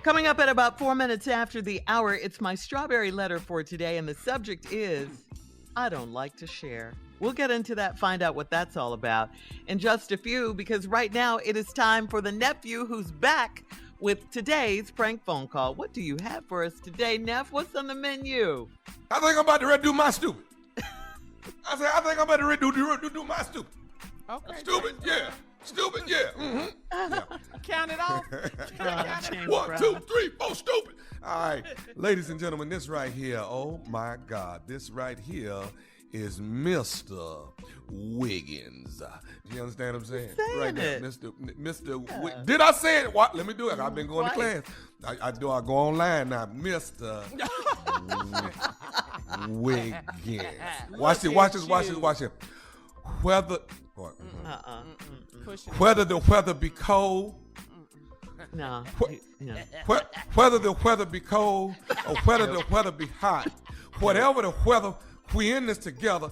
Coming up at about 4 minutes after the hour, it's my strawberry letter for today, and the subject is, I don't like to share. We'll get into that, find out what that's all about in just a few, because right now it is time for the nephew who's back with today's prank phone call. What do you have for us today, Neff? What's on the menu? I think I'm about to redo my stupid. I think I'm about to redo my stupid. Okay. Stupid, yeah. Stupid, yeah. Mm-hmm. Yeah. Count it off. 1, 2, 3, 4, stupid. All right, ladies and gentlemen, this right here, oh my God, this right here is Mr. Wiggins. Do you understand what I'm saying? Right there, Mr. Did I say it? What? Let me do it. I've been going to class. I go online now. Mr. Wiggins. Watch it. Whether the weather be cold, no. Whether the weather be cold or whether the weather be hot, whatever the weather, we in this together,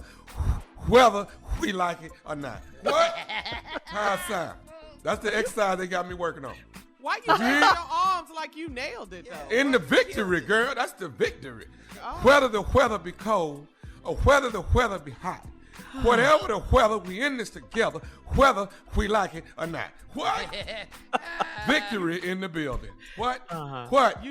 whether we like it or not. What? How it sound? That's the exercise they got me working on. Why you raising your arms like you nailed it, though? In the victory, girl. That's the victory. Oh. Whether the weather be cold or whether the weather be hot, whatever the weather, we in this together, whether we like it or not. What? Victory in the building. What? What?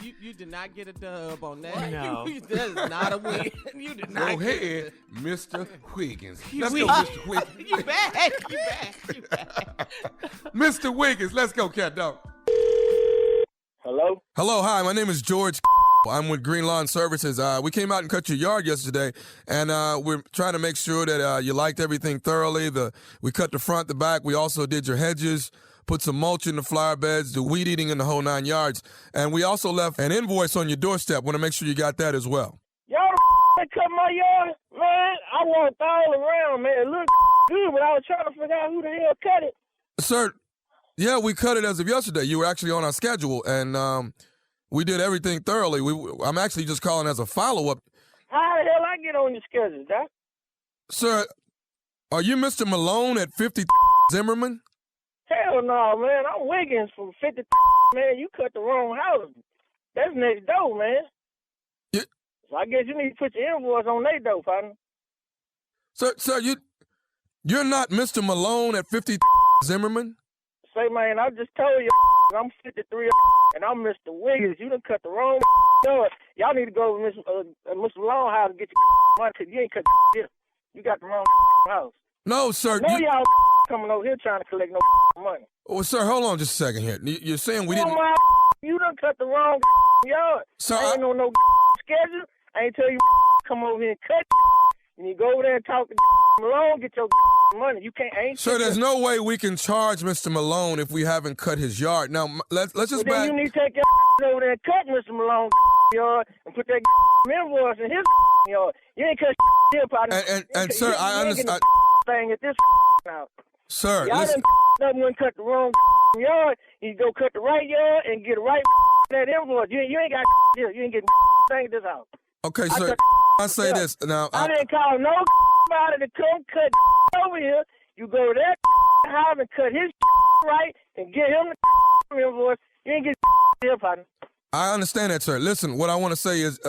You did not get a dub on that. No. That is not a win. You did not. Go ahead, Mr. Wiggins. Let's go, Mr. Wiggins. You back. You back. Mr. Wiggins, let's go, cat dog. Hello? Hello, hi, my name is George. I'm with Green Lawn Services. We came out and cut your yard yesterday, and we're trying to make sure that you liked everything thoroughly. We cut the front, the back. We also did your hedges, put some mulch in the flower beds, the weed eating in the whole 9 yards. And we also left an invoice on your doorstep. Want to make sure you got that as well. Y'all cut my yard? Man, I walked all around, man. It looked good, but I was trying to figure out who the hell cut it. Sir, yeah, we cut it as of yesterday. You were actually on our schedule, and we did everything thoroughly. I'm actually just calling as a follow-up. How the hell I get on your schedule, Doc? Sir, are you Mr. Malone at 50 Zimmerman? Hell no, man. I'm Wiggins from 50. Man, you cut the wrong house. That's next door, man. Yeah. So I guess you need to put your invoice on their door, partner. Sir, you're not Mr. Malone at 50 Zimmerman? Say, man, I just told you I'm 53 and I'm Mr. Wiggins. You done cut the wrong yard. Y'all need to go to Mr. Malone house and get your money because you ain't cut here. You got the wrong house. No, sir. No, y'all coming over here trying to collect no money. Oh, sir, hold on just a second here. You're saying we didn't... You done cut the wrong yard. Sir, I ain't on no schedule. I ain't tell you come over here and cut and you go over there and talk to Malone, get your money. You can't... Sir, there's no way we can charge Mr. Malone if we haven't cut his yard. Now, let's just back... Then you need to take your over there and cut Mr. Malone's yard and put that invoice in his yard. You ain't cut here, partner. And sir, I understand... thing at this now. Sir, y'all listen... done went cut the wrong yard. You go cut the right yard and get the right that invoice. You ain't got here. You ain't getting thing at this house. Okay, sir, I say this. Now, I didn't call nobody to come cut over here. You go to that house and cut his right and get him the invoice. You ain't getting here, partner. I understand that, sir. Listen, what I want to say is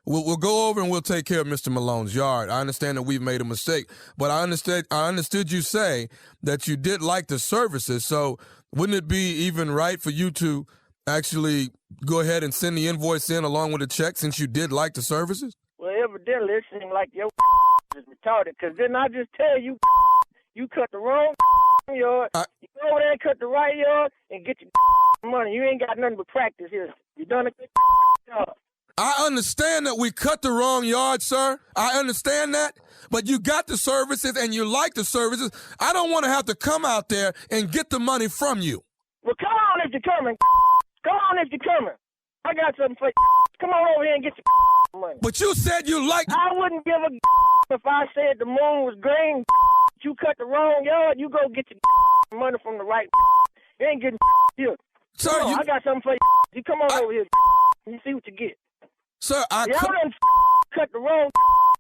we'll go over and we'll take care of Mr. Malone's yard. I understand that we've made a mistake, but I understood you say that you did like the services, so wouldn't it be even right for you to actually go ahead and send the invoice in along with the check since you did like the services? Well, evidently it seems like your is retarded, because didn't I just tell you you cut the wrong yard, you go over there and cut the right yard and get your money. You ain't got nothing but practice here. You done a good job. I understand that we cut the wrong yard, sir. I understand that. But you got the services and you like the services. I don't want to have to come out there and get the money from you. Well, come on if you're coming. Come on if you're coming. I got something for you. Come on over here and get your money. But you said you liked... I wouldn't give a if I said the moon was green. You cut the wrong yard, you go get your money from the right. You ain't getting here. Sir, I got something for you. You come on over here and you see what you get. Sir, y'all done cut the wrong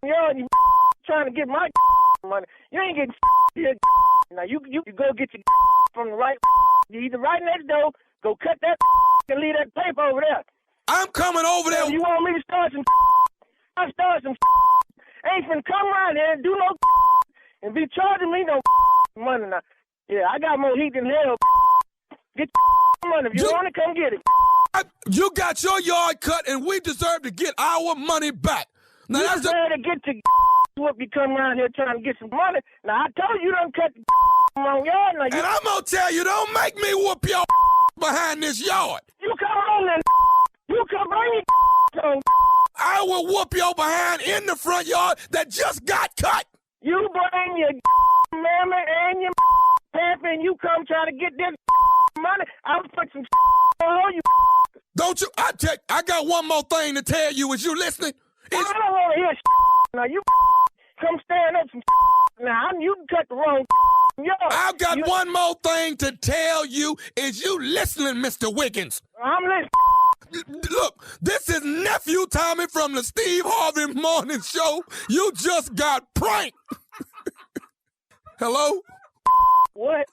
yard and you trying to get my money. You ain't getting here. Now you go get your from the right. You either right next door, go cut that and leave that paper over there. I'm coming over there. You want me to start some? I start some. Ain't finna come around here and do no and be charging me no money now. Yeah, I got more heat than hell. Get money. If you want it, come get it. You got your yard cut, and we deserve to get our money back. Now, you that's deserve to get your whoop. You come around here trying to get some money. Now, I told you don't cut the on yard. Now, and I'm going to tell you, don't make me whoop your behind this yard. You come on and you come bring your on. I will whoop your behind in the front yard that just got cut. You bring your mammy and your pappy, and you come try to get this money. I'll put some on you. Don't you? I got one more thing to tell you. Is you listening? I don't want to hear now. You come stand up some now. You cut the wrong yard. I've got one more thing to tell you. Is you listening, Mr. Wiggins? I'm listening. Look, this is Nephew Tommy from the Steve Harvey Morning Show. You just got pranked. Hello? What?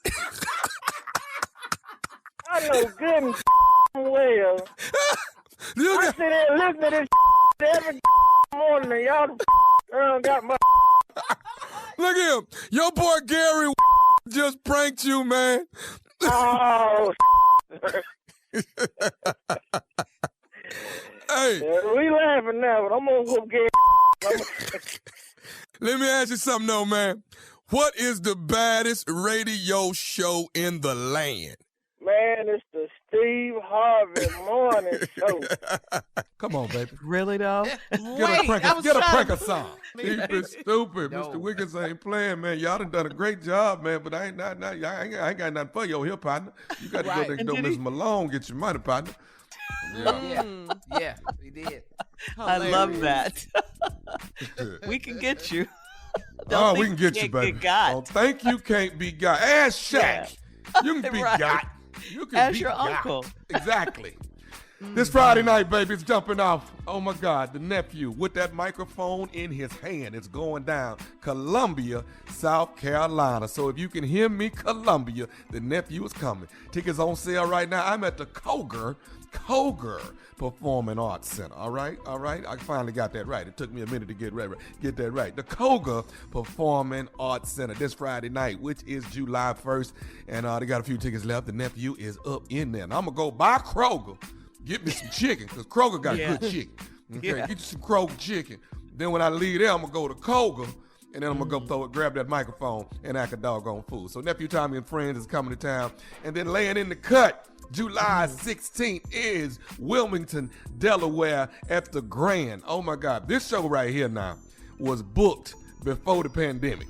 I know good and well. I sit there and listen to this every morning, and y'all got my. Look at him. Your boy Gary just pranked you, man. Oh. Hey. Yeah, we laughing now, but I'm gonna go get. Let me ask you something, though, man. What is the baddest radio show in the land? Man, it's the Steve Harvey Morning Show. Come on, baby. Really, though? Get a prank song. He's been stupid. Mr. Wiggins ain't playing, man. Y'all done a great job, man, but I ain't got nothing for you here, partner. You got to go next door, Miss Malone, get your money, partner. Yeah, we did. I love that. We can get you. We can get you, baby. Don't think you can't be got. Ask Shaq. Yeah. You can be got. You can Ask be your got. uncle. Exactly. This Friday night, baby, it's jumping off. Oh, my God, the nephew with that microphone in his hand. It's going down. Columbia, South Carolina. So if you can hear me, Columbia, the nephew is coming. Tickets on sale right now. I'm at the Coger Performing Arts Center. All right. I finally got that right. It took me a minute to get that right. The Coger Performing Arts Center this Friday night, which is July 1st, and they got a few tickets left. The nephew is up in there. And I'm gonna go buy Kroger, get me some chicken, because Kroger got good chicken. Okay, get you some Kroger chicken. Then when I leave there, I'm gonna go to Coger. And then I'm going to go grab that microphone and act a doggone fool. So Nephew Tommy and Friends is coming to town. And then laying in the cut, July 16th is Wilmington, Delaware at the Grand. Oh, my God. This show right here now was booked before the pandemic.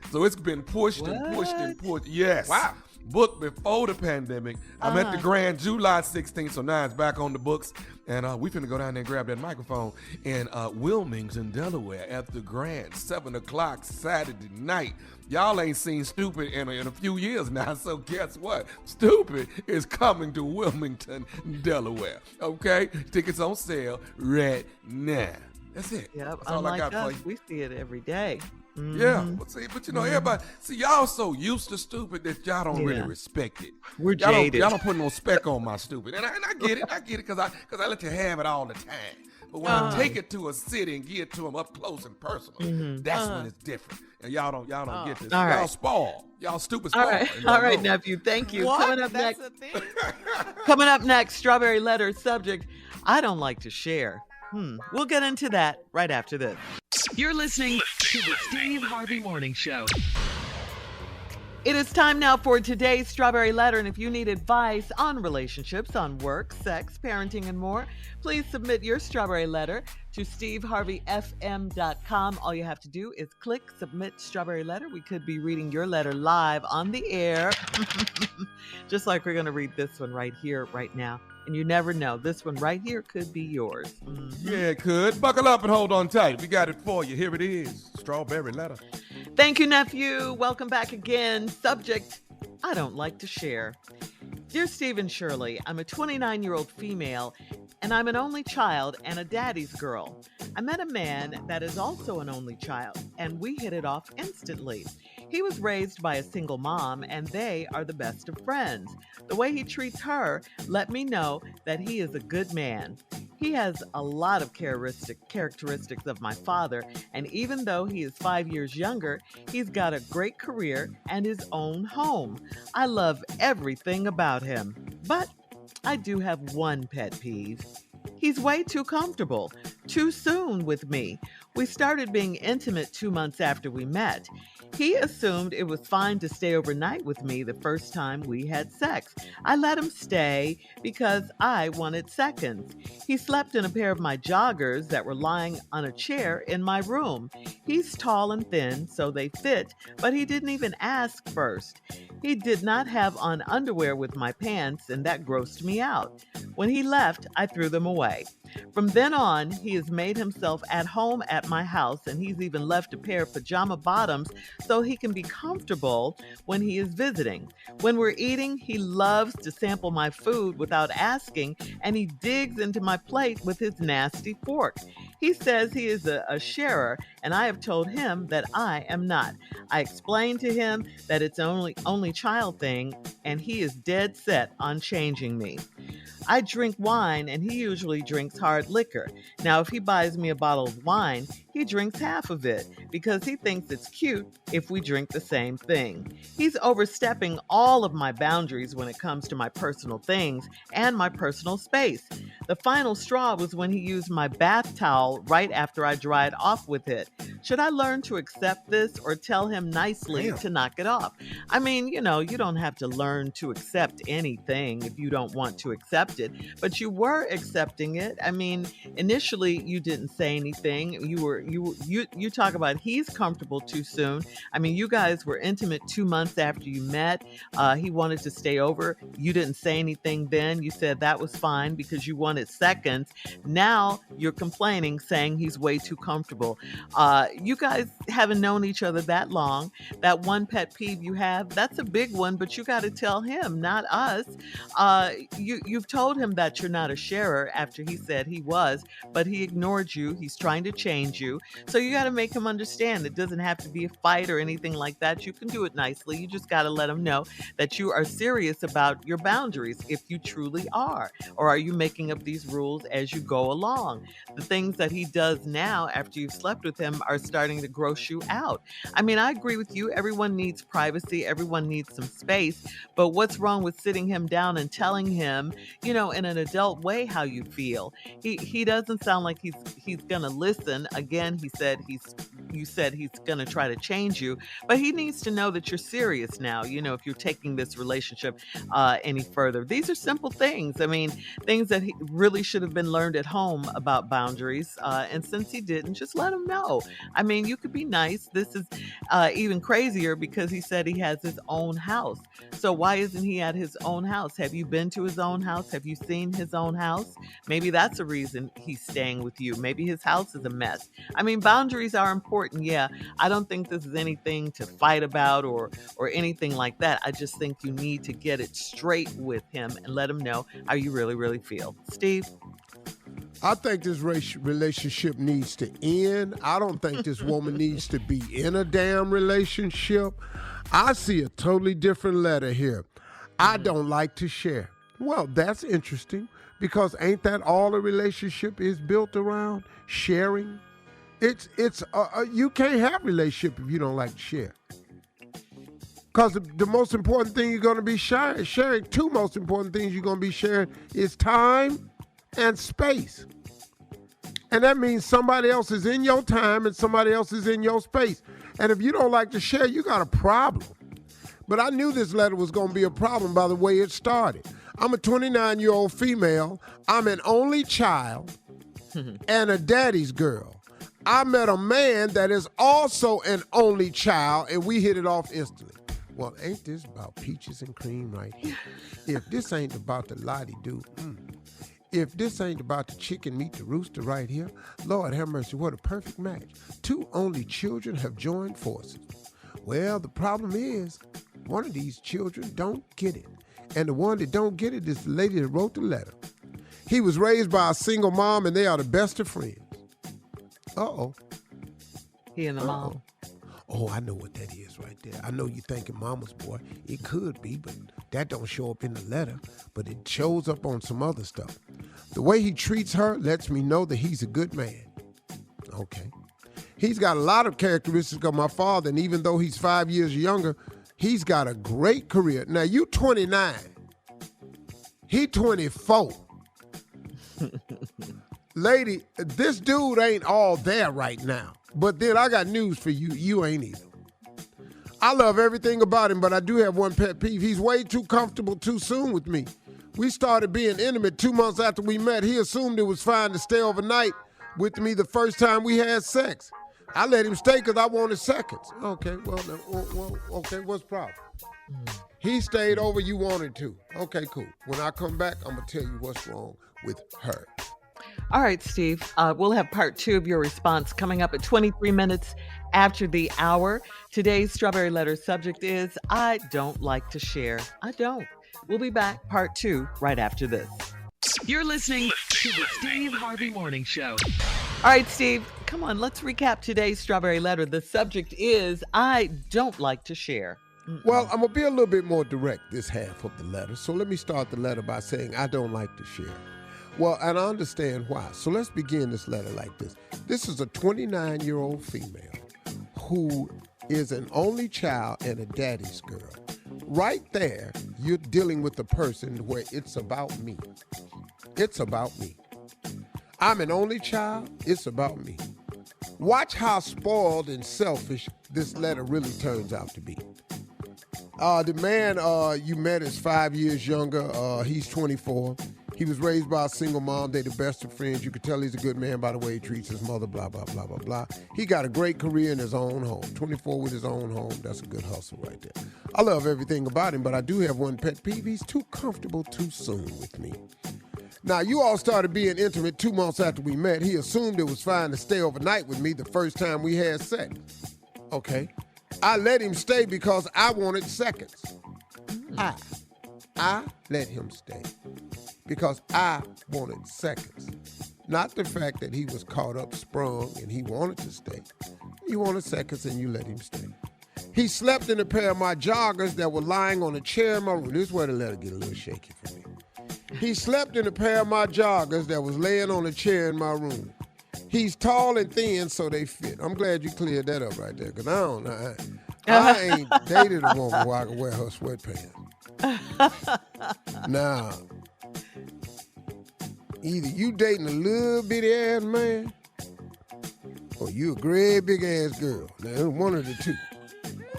So it's been pushed and pushed and pushed. Yes. Wow. Booked before the pandemic. I'm at the Grand July 16th, so now it's back on the books. And we finna go down there and grab that microphone in Wilmington, Delaware at the Grand, 7 o'clock Saturday night. Y'all ain't seen Stupid in a few years now, so guess what? Stupid is coming to Wilmington, Delaware. Okay? Tickets on sale right now. That's it. Yep, That's all I got for you. We see it every day. Mm-hmm. Yeah, but you know, everybody, y'all so used to Stupid that y'all don't really respect it. We're jaded. Y'all don't put no spec on my Stupid. And I get it, because I let you have it all the time. But when I take it to a city and give it to them up close and personal, that's when it's different. And y'all don't get this. All right. Y'all spoil. Y'all stupid spoil. All right, nephew. Thank you. What? Coming up That's next. a thing? Coming up next, Strawberry Letter subject, I don't like to share. We'll get into that right after this. You're listening to the Steve Harvey Morning Show. It is time now for today's Strawberry Letter, and if you need advice on relationships, on work, sex, parenting, and more, please submit your Strawberry Letter to steveharveyfm.com. All you have to do is click Submit Strawberry Letter. We could be reading your letter live on the air, just like we're going to read this one right here, right now. And you never know. This one right here could be yours. Yeah, it could. Buckle up and hold on tight. We got it for you. Here it is. Strawberry Letter. Thank you, nephew. Welcome back again. Subject, I don't like to share. Dear Steve and Shirley, I'm a 29-year-old female, and I'm an only child and a daddy's girl. I met a man that is also an only child, and we hit it off instantly. He was raised by a single mom, and they are the best of friends. The way he treats her let me know that he is a good man. He has a lot of characteristics of my father, and even though he is 5 years younger, he's got a great career and his own home. I love everything about him, but I do have one pet peeve. He's way too comfortable, too soon with me. We started being intimate 2 months after we met. He assumed it was fine to stay overnight with me the first time we had sex. I let him stay because I wanted seconds. He slept in a pair of my joggers that were lying on a chair in my room. He's tall and thin, so they fit, but he didn't even ask first. He did not have on underwear with my pants, and that grossed me out. When he left, I threw them away. From then on, he has made himself at home at my house, and he's even left a pair of pajama bottoms so he can be comfortable when he is visiting. When we're eating, he loves to sample my food without asking, and he digs into my plate with his nasty fork. He says he is a sharer, and I have told him that I am not. I explained to him that it's an only child thing, and he is dead set on changing me. I drink wine, and he usually drinks hard liquor. Now, if he buys me a bottle of wine, he drinks half of it because he thinks it's cute if we drink the same thing. He's overstepping all of my boundaries when it comes to my personal things and my personal space. The final straw was when he used my bath towel right after I dried off with it. Should I learn to accept this or tell him nicely to knock it off? I mean, you don't have to learn to accept anything if you don't want to accept it, but you were accepting it. I mean, initially you didn't say anything. You talk about he's comfortable too soon. I mean, you guys were intimate 2 months after you met. He wanted to stay over. You didn't say anything then. You said that was fine because you wanted seconds. Now you're complaining, saying he's way too comfortable. You guys haven't known each other that long. That one pet peeve you have, that's a big one, but you got to tell him, not us. You've told him that you're not a sharer after he said he was, but he ignored you. He's trying to change you. So you got to make him understand it doesn't have to be a fight or anything like that. You can do it nicely. You just got to let him know that you are serious about your boundaries if you truly are. Or are you making up these rules as you go along? The things that he does now after you've slept with him are starting to gross you out. I mean, I agree with you. Everyone needs privacy. Everyone needs some space. But what's wrong with sitting him down and telling him, in an adult way how you feel? He doesn't sound like he's going to listen. Again, you said he's going to try to change you, but he needs to know that you're serious now, if you're taking this relationship any further. These are simple things. I mean, things that he really should have been learned at home about boundaries. And since he didn't, just let him know. I mean, you could be nice. This is even crazier because he said he has his own house. So why isn't he at his own house? Have you been to his own house? Have you seen his own house? Maybe that's a reason he's staying with you. Maybe his house is a mess. I mean, boundaries are important. Yeah, I don't think this is anything to fight about or anything like that. I just think you need to get it straight with him and let him know how you really, really feel. Steve? I think this relationship needs to end. I don't think this woman needs to be in a damn relationship. I see a totally different letter here. I don't like to share. Well, that's interesting because ain't that all a relationship is built around? Sharing? You can't have a relationship if you don't like to share. Because the most important thing you're going to be sharing, two most important things you're going to be sharing is time and space. And that means somebody else is in your time and somebody else is in your space. And if you don't like to share, you got a problem. But I knew this letter was going to be a problem by the way it started. I'm a 29-year-old female. I'm an only child and a daddy's girl. I met a man that is also an only child, and we hit it off instantly. Well, ain't this about peaches and cream right here? If this ain't about the lottie-doo, if this ain't about the chicken meet the rooster right here, Lord have mercy, what a perfect match. Two only children have joined forces. Well, the problem is, one of these children don't get it. And the one that don't get it is the lady that wrote the letter. He was raised by a single mom, and they are the best of friends. Uh-oh. He and the mom. Oh, I know what that is right there. I know you're thinking mama's boy. It could be, but that don't show up in the letter. But it shows up on some other stuff. The way he treats her lets me know that he's a good man. Okay. He's got a lot of characteristics of my father, and even though he's 5 years younger, he's got a great career. Now, you 29. He 24. Lady, this dude ain't all there right now. But then I got news for you. You ain't either. I love everything about him, but I do have one pet peeve. He's way too comfortable too soon with me. We started being intimate 2 months after we met. He assumed it was fine to stay overnight with me the first time we had sex. I let him stay because I wanted seconds. Okay, okay, what's the problem? He stayed over, you wanted to. Okay, cool. When I come back, I'm going to tell you what's wrong with her. All right, Steve. We'll have part 2 of your response coming up at 23 minutes after the hour. Today's Strawberry Letter subject is, I don't like to share. I don't. We'll be back, part 2, right after this. You're listening to the Steve Harvey Morning Show. All right, Steve, come on, let's recap today's Strawberry Letter. The subject is, I don't like to share. Well, I'm going to be a little bit more direct this half of the letter. So let me start the letter by saying I don't like to share. Well, and I understand why. So let's begin this letter like this. This is a 29-year-old female who is an only child and a daddy's girl. Right there, you're dealing with a person where it's about me. It's about me. I'm an only child. It's about me. Watch how spoiled and selfish this letter really turns out to be. The man you met is 5 years younger. He's 24. He was raised by a single mom. They're the best of friends. You could tell he's a good man by the way he treats his mother, blah, blah, blah, blah, blah. He got a great career in his own home. 24 with his own home. That's a good hustle right there. I love everything about him, but I do have one pet peeve. He's too comfortable too soon with me. Now, you all started being intimate 2 months after we met. He assumed it was fine to stay overnight with me the first time we had sex. Okay. I let him stay because I wanted seconds. I let him stay because I wanted seconds. Not the fact that he was caught up, sprung, and he wanted to stay. He wanted seconds and you let him stay. He slept in a pair of my joggers that were lying on a chair in my room. This is where the letter get a little shaky for me. He slept in a pair of my joggers that was laying on a chair in my room. He's tall and thin, so they fit. I'm glad you cleared that up right there, because I don't know. I ain't dated a woman where I can wear her sweatpants. Now, either you dating a little bitty ass man, or you a great big ass girl. Now, one of the two.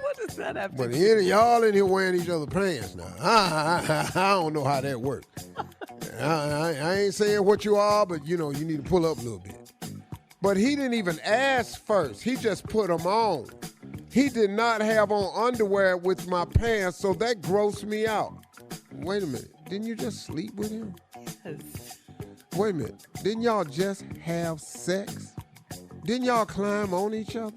What does that have to But do? y'all in here wearing each other's pants now. I don't know how that works. I ain't saying what you are, but you need to pull up a little bit. But he didn't even ask first. He just put them on. He did not have on underwear with my pants, so that grossed me out. Wait a minute. Didn't you just sleep with him? Yes. Wait a minute. Didn't y'all just have sex? Didn't y'all climb on each other?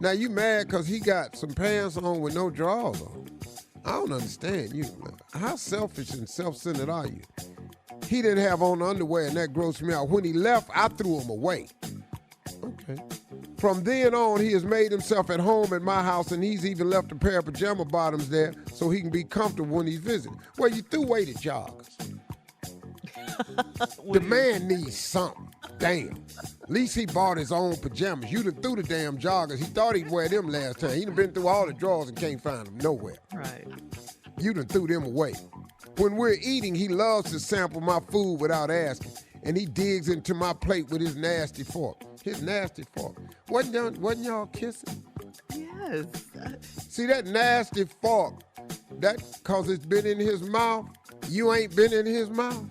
Now you mad because he got some pants on with no drawers on. I don't understand you. How selfish and self-centered are you? He didn't have on underwear, and that grossed me out. When he left, I threw him away. Okay. From then on, he has made himself at home at my house, and he's even left a pair of pajama bottoms there so he can be comfortable when he's visiting. Well, you threw away the joggers. The man needs something. Damn. At least he bought his own pajamas. You done threw the damn joggers. He thought he'd wear them last time. He done been through all the drawers and can't find them nowhere. Right. You done threw them away. When we're eating, he loves to sample my food without asking, and he digs into my plate with his nasty fork. His nasty fork. Wasn't y'all kissing? Yes. See that nasty fork, that cause it's been in his mouth, you ain't been in his mouth?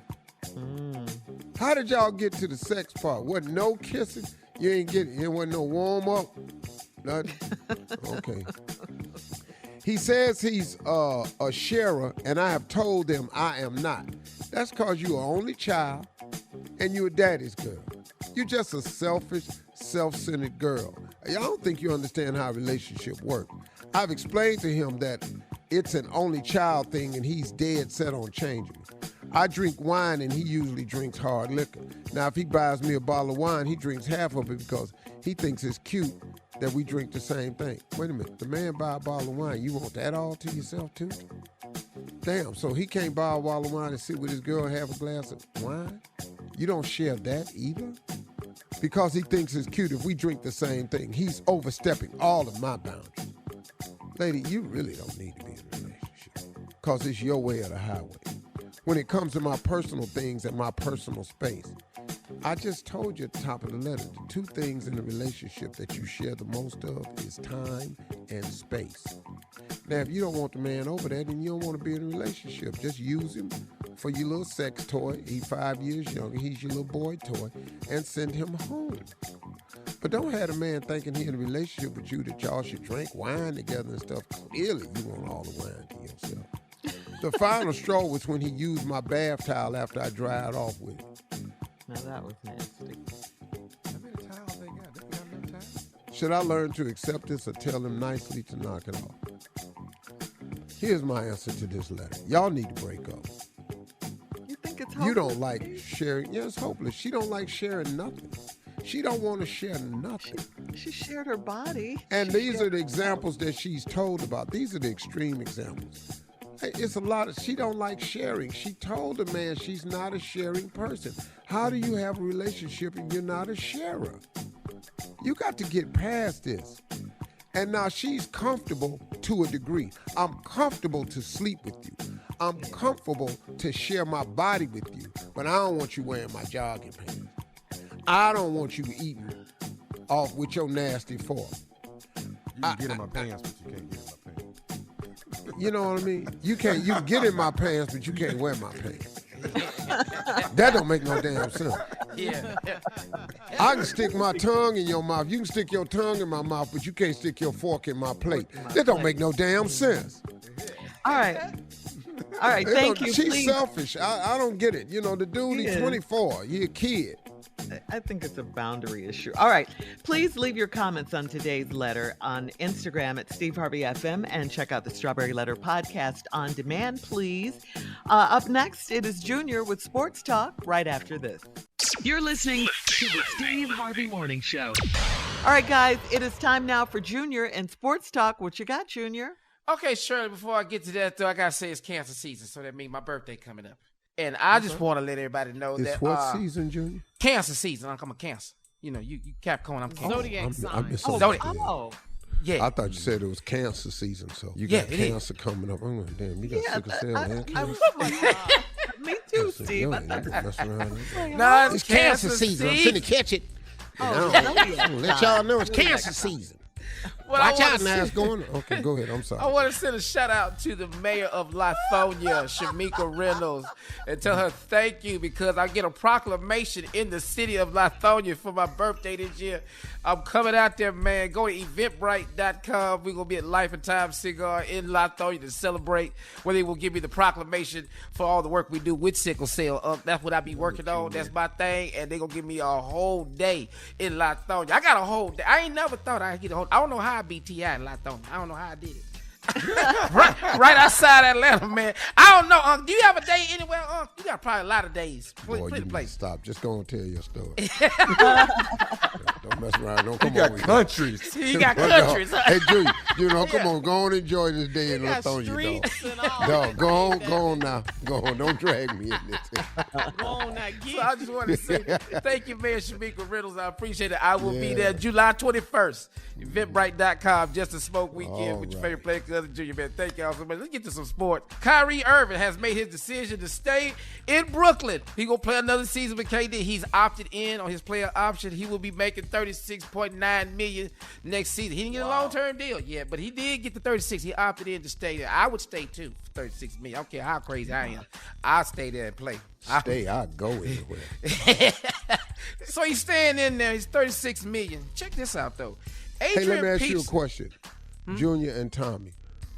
How did y'all get to the sex part? Wasn't no kissing? You ain't getting, it wasn't no warm up? Nothing? Okay. He says he's a sharer, and I have told him I am not. That's cause you are only child, and you a daddy's girl. You're just a selfish, self-centered girl. I don't think you understand how a relationship works. I've explained to him that it's an only child thing, and he's dead set on changing it. I drink wine, and he usually drinks hard liquor. Now, if he buys me a bottle of wine, he drinks half of it because he thinks it's cute that we drink the same thing. Wait a minute. The man buy a bottle of wine. You want that all to yourself, too? Damn, so he can't buy a bottle of wine and sit with his girl and have a glass of wine? You don't share that either? Because he thinks it's cute if we drink the same thing. He's overstepping all of my boundaries. Lady, you really don't need to be in a relationship because it's your way or the highway. when it comes to my personal things and my personal space. I just told you at the top of the letter, the two things in a relationship that you share the most of is time and space. Now, if you don't want the man over there, then you don't want to be in a relationship. Just use him for your little sex toy. He's 5 years younger. He's your little boy toy. And send him home. But don't have a man thinking he in a relationship with you that y'all should drink wine together and stuff. Clearly, you want all the wine to yourself. The final straw was when he used my bath towel after I dried off with it. Now that was nasty. How many towels they got? They got enough towels? Should I learn to accept this or tell him nicely to knock it off? Here's my answer to this letter. Y'all need to break up. You think it's hopeless? You don't like sharing. Yeah, it's hopeless. She don't like sharing nothing. She don't want to share nothing. She shared her body. And these are the examples that she's told about. These are the extreme examples. Hey, it's a lot of, she don't like sharing. She told the man she's not a sharing person. How do you have a relationship and you're not a sharer? You got to get past this. And now she's comfortable to a degree. I'm comfortable to sleep with you. I'm comfortable to share my body with you, but I don't want you wearing my jogging pants. I don't want you eating off with your nasty fork. You can get in my pants, but you can't get in my pants. You know what I mean? You can get in my pants, but you can't wear my pants. That don't make no damn sense. Yeah. I can stick my tongue in your mouth. You can stick your tongue in my mouth, but you can't stick your fork in my plate. That don't make no damn sense. All right. All right, thank you. She's Please. selfish. I don't get it. You know, the dude, he's 24. He's a kid. I think it's a boundary issue. All right. Please leave your comments on today's letter on Instagram at Steve Harvey FM and check out the Strawberry Letter podcast on demand, please. Up next, it is Junior with Sports Talk right after this. You're listening to the Steve Harvey Morning Show. All right, guys, it is time now for Junior and Sports Talk. What you got, Junior? Okay, Shirley, before I get to that, though, I got to say it's cancer season, so that means my birthday coming up. And I just want to let everybody know It's that. what season, Junior? Cancer season. I'm a Cancer. You know, you Capricorn, I'm Cancer. Zodiac sign. Oh. Yeah. I thought you said it was cancer season, so you got cancer coming up. Oh, damn, you got sickle cell and cancer. Me too, Steve. No, it's cancer season. I'm finna catch it. Let y'all know it's cancer season. Well, Watch out now, it's going on. Okay, go ahead. I'm sorry. I want to send a shout out to the mayor of Lithonia, Shamika Reynolds, and tell her thank you because I get a proclamation in the city of Lithonia for my birthday this year. I'm coming out there, man. Go to eventbrite.com. We're going to be at Life and Time Cigar in Lithonia to celebrate, where they will give me the proclamation for all the work we do with sickle cell. That's what I be working on. That's my thing. And they're going to give me a whole day in Lithonia. I got a whole day. I ain't never thought I'd get a whole day. I don't know how I beat T.I. in Lithonia. I don't know how I did it. right outside Atlanta, man. I don't know, Unc. Do you have a day anywhere, Unc? You got probably a lot of days. Boy, you need to stop. Just go and tell your story. Don't mess around. Don't come on with countries. He got countries. Hey, Junior, come on. Go on and enjoy this day in Lithonia, dog. Go on now. Go on. Don't drag me in this. Go on now, So I just want to say thank you, Mayor Shamika Reynolds. I appreciate it. I will be there July 21st. Eventbrite.com. Just a smoke weekend with your favorite player, Cousin Junior, man. Thank y'all so much. Let's get to some sport. Kyrie Irving has made his decision to stay in Brooklyn. He gonna play another season with KD. He's opted in on his player option. He will be making $36.9 million next season. He didn't get a long-term deal yet, but he did get the 36. He opted in to stay there. I would stay too for $36 million. I don't care how crazy I am. I'll stay there and play. I'll go anywhere. So he's staying in there. He's $36 million. Check this out though. Hey, let me ask you a Peterson- question, Junior and Tommy.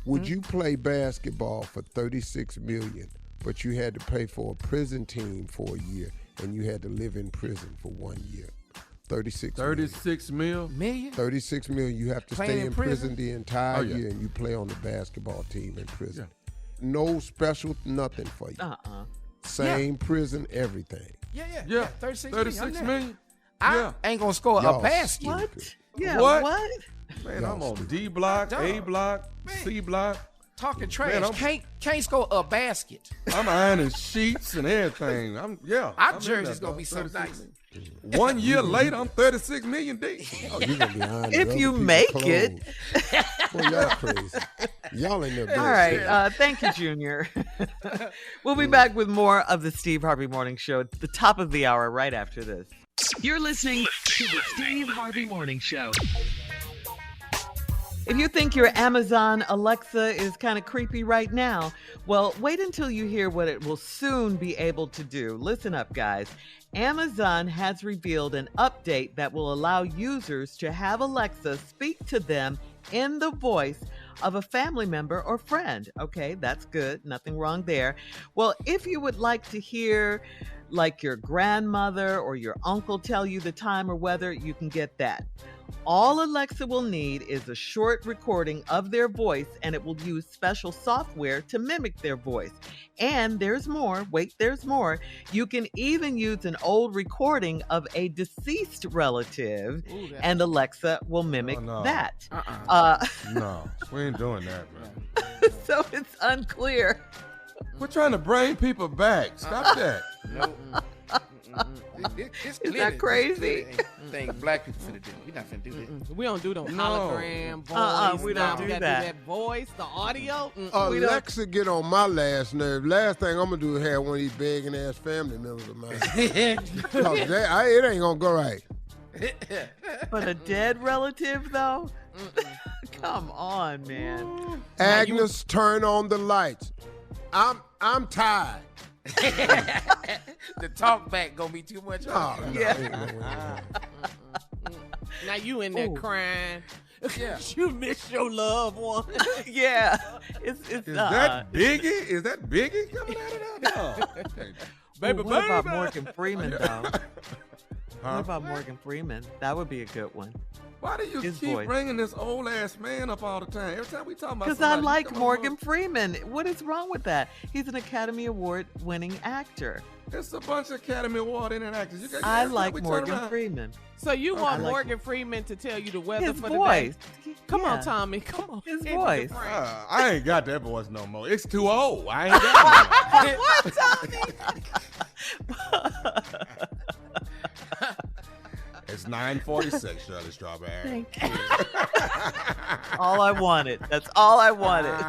Would you play basketball for $36 million, but you had to pay for a prison team for a year, and you had to live in prison for 1 year? $36 million? $36 million. You have to Playing stay in in prison? prison the entire year, and you play on the basketball team in prison. No special nothing for you. Same prison, everything. Yeah. 36 million. I ain't gonna score a basket. What? Yeah, What? what? Man, I'm on D block, A block, C block. Talking trash. Man, can't score a basket. I'm ironing sheets and everything. Our I'm in jersey's there, gonna be so 36 nice. 1 year later, I'm $36 million deep. Oh, you gonna be ironing If other you people's make clothes. it. Boy, y'all crazy. Y'all ain't never. All right. Thank you, Junior. We'll be back with more of the Steve Harvey Morning Show at the top of the hour right after this. You're listening to the Steve Harvey Morning Show. If you think your Amazon Alexa is kind of creepy right now, well, wait until you hear what it will soon be able to do. Listen up, guys. Amazon has revealed an update that will allow users to have Alexa speak to them in the voice of a family member or friend. Okay, that's good. Nothing wrong there. Well, if you would like to hear like your grandmother or your uncle tell you the time or weather, you can get that. All Alexa will need is a short recording of their voice, and it will use special software to mimic their voice. And there's more. Wait, there's more. You can even use an old recording of a deceased relative, and Alexa will mimic that. No, we ain't doing that, man. So it's unclear. We're trying to bring people back. Stop that. No. Is that crazy? Thing black people finna do. We not finna do that. We don't do no hologram voice. We don't do gotta that. do that voice, the audio. Alexa get on my last nerve. Last thing I'm gonna do is have one of these begging ass family members of mine. It ain't gonna go right. But a dead relative, though? Come on, man. Agnes, turn on the lights. I'm tired. The talk back gonna be too much. No. Now you in there crying. Yeah. You miss your loved one. Yeah. It's Is that Biggie? Is that Biggie coming out of that? Baby, what about Morgan Freeman, though? Huh? What about Morgan Freeman? That would be a good one. Why do you keep bringing this old ass man up all the time? Every time we talk about because I like Morgan Freeman. What is wrong with that? He's an Academy Award winning actor. It's a bunch of Academy Award winning actors. I like Morgan Freeman. So you want Morgan Freeman to tell you the weather His for voice. the day? Come on, Tommy. Come on. His voice. I ain't got that voice no more. It's too old. I ain't got it. What, Tommy? It's 9:46, Shirley Strawberry. Thank you. All I wanted. That's all I wanted.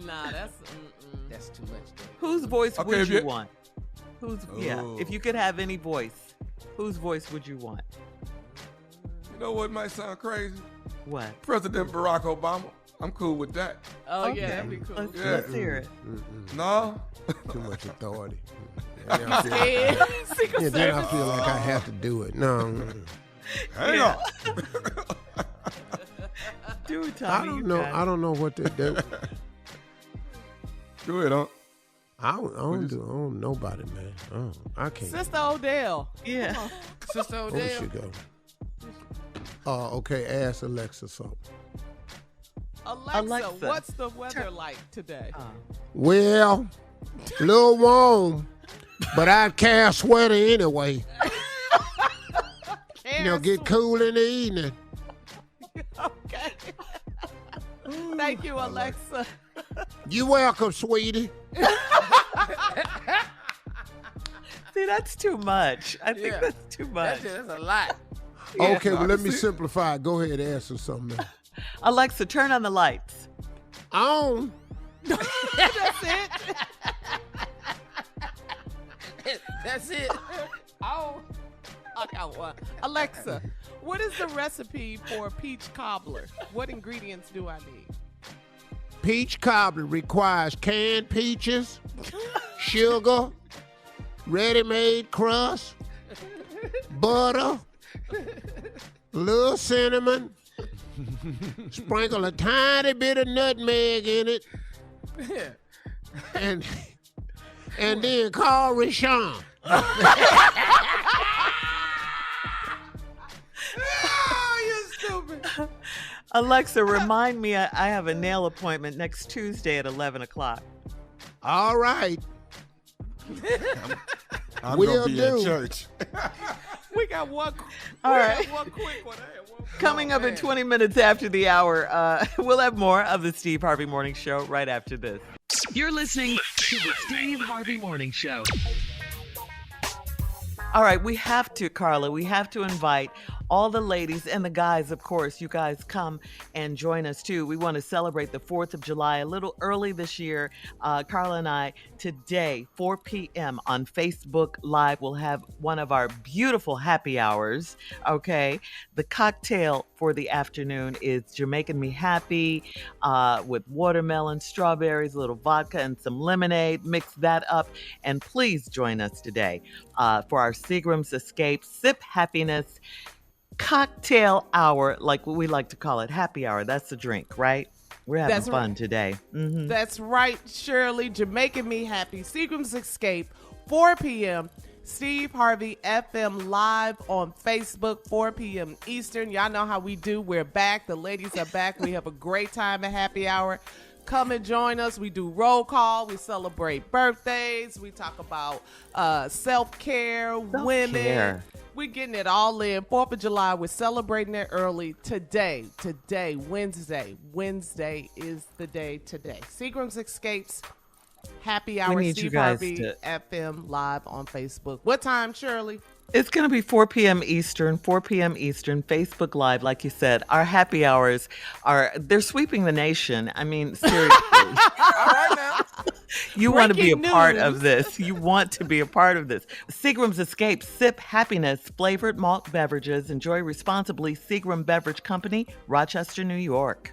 Nah, that's too much. Whose voice Okay, would if you you- want? If you could have any voice, whose voice would you want? You know what might sound crazy? What? President Barack Obama. I'm cool with that. Oh, yeah, that'd be cool. Let's hear it. No? Too much authority. Scared? Yeah, then I feel like I have to do it. No. Hang on. Do it, Tommy. I don't know what to do. Do it, huh? I don't know about it, man. I can't. Sister Odell. Yeah. Sister Odell. Where she go? Okay, ask Alexa something. Alexa, what's the weather like today? Well, a little warm, but I'd carry a sweater anyway. Get cool in the evening. Okay. Thank you, Alexa. You welcome, sweetie. See, that's too much. I think that's too much. That's a lot. Okay, well, let me simplify. Go ahead and answer something. Alexa, turn on the lights. On. That's it. That's it. Oh, I got one. Alexa, what is the recipe for peach cobbler? What ingredients do I need? Peach cobbler requires canned peaches, sugar, ready-made crust, butter, a little cinnamon, sprinkle a tiny bit of nutmeg in it, and then call Rashawn. Oh, you stupid. Alexa, remind me I have a nail appointment next Tuesday at 11 o'clock. All right. I'm Will gonna be do. in church. We got one. All right. One quick one. Coming up in 20 minutes after the hour, we'll have more of the Steve Harvey Morning Show right after this. You're listening to the Steve Harvey Morning Show. All right, we have to, Carla, we have to invite all the ladies and the guys, of course, you guys come and join us too. We want to celebrate the 4th of July a little early this year. Carla and I, today, 4 p.m. on Facebook Live, we'll have one of our beautiful happy hours, okay? The cocktail for the afternoon is Jamaican Me Happy with watermelon, strawberries, a little vodka, and some lemonade. Mix that up, and please join us today for our Seagram's Escape Sip Happiness cocktail hour, like what we like to call it, happy hour. That's the drink, right? We're having fun today. Mm-hmm. That's right, Shirley. Jamaican Me Happy, Seagram's Escape, 4 p.m. Steve Harvey FM live on Facebook, 4 p.m. Eastern. Y'all know how we do. We're back. The ladies are back. We have a great time at happy hour. Come and join us. We do roll call. We celebrate birthdays. We talk about self-care, women. We're getting it all in. 4th of July, we're celebrating it early today, Wednesday. Wednesday is the day today. Seagram's Escapes, happy hour, Steve Harvey FM live on Facebook. What time, Shirley? It's going to be 4 p.m. Eastern, Facebook Live. Like you said, our happy hours they're sweeping the nation. I mean, seriously. All right now. You want to be a part of this. You want to be a part of this. Seagram's Escape, sip happiness, flavored malt beverages. Enjoy responsibly. Seagram Beverage Company, Rochester, New York.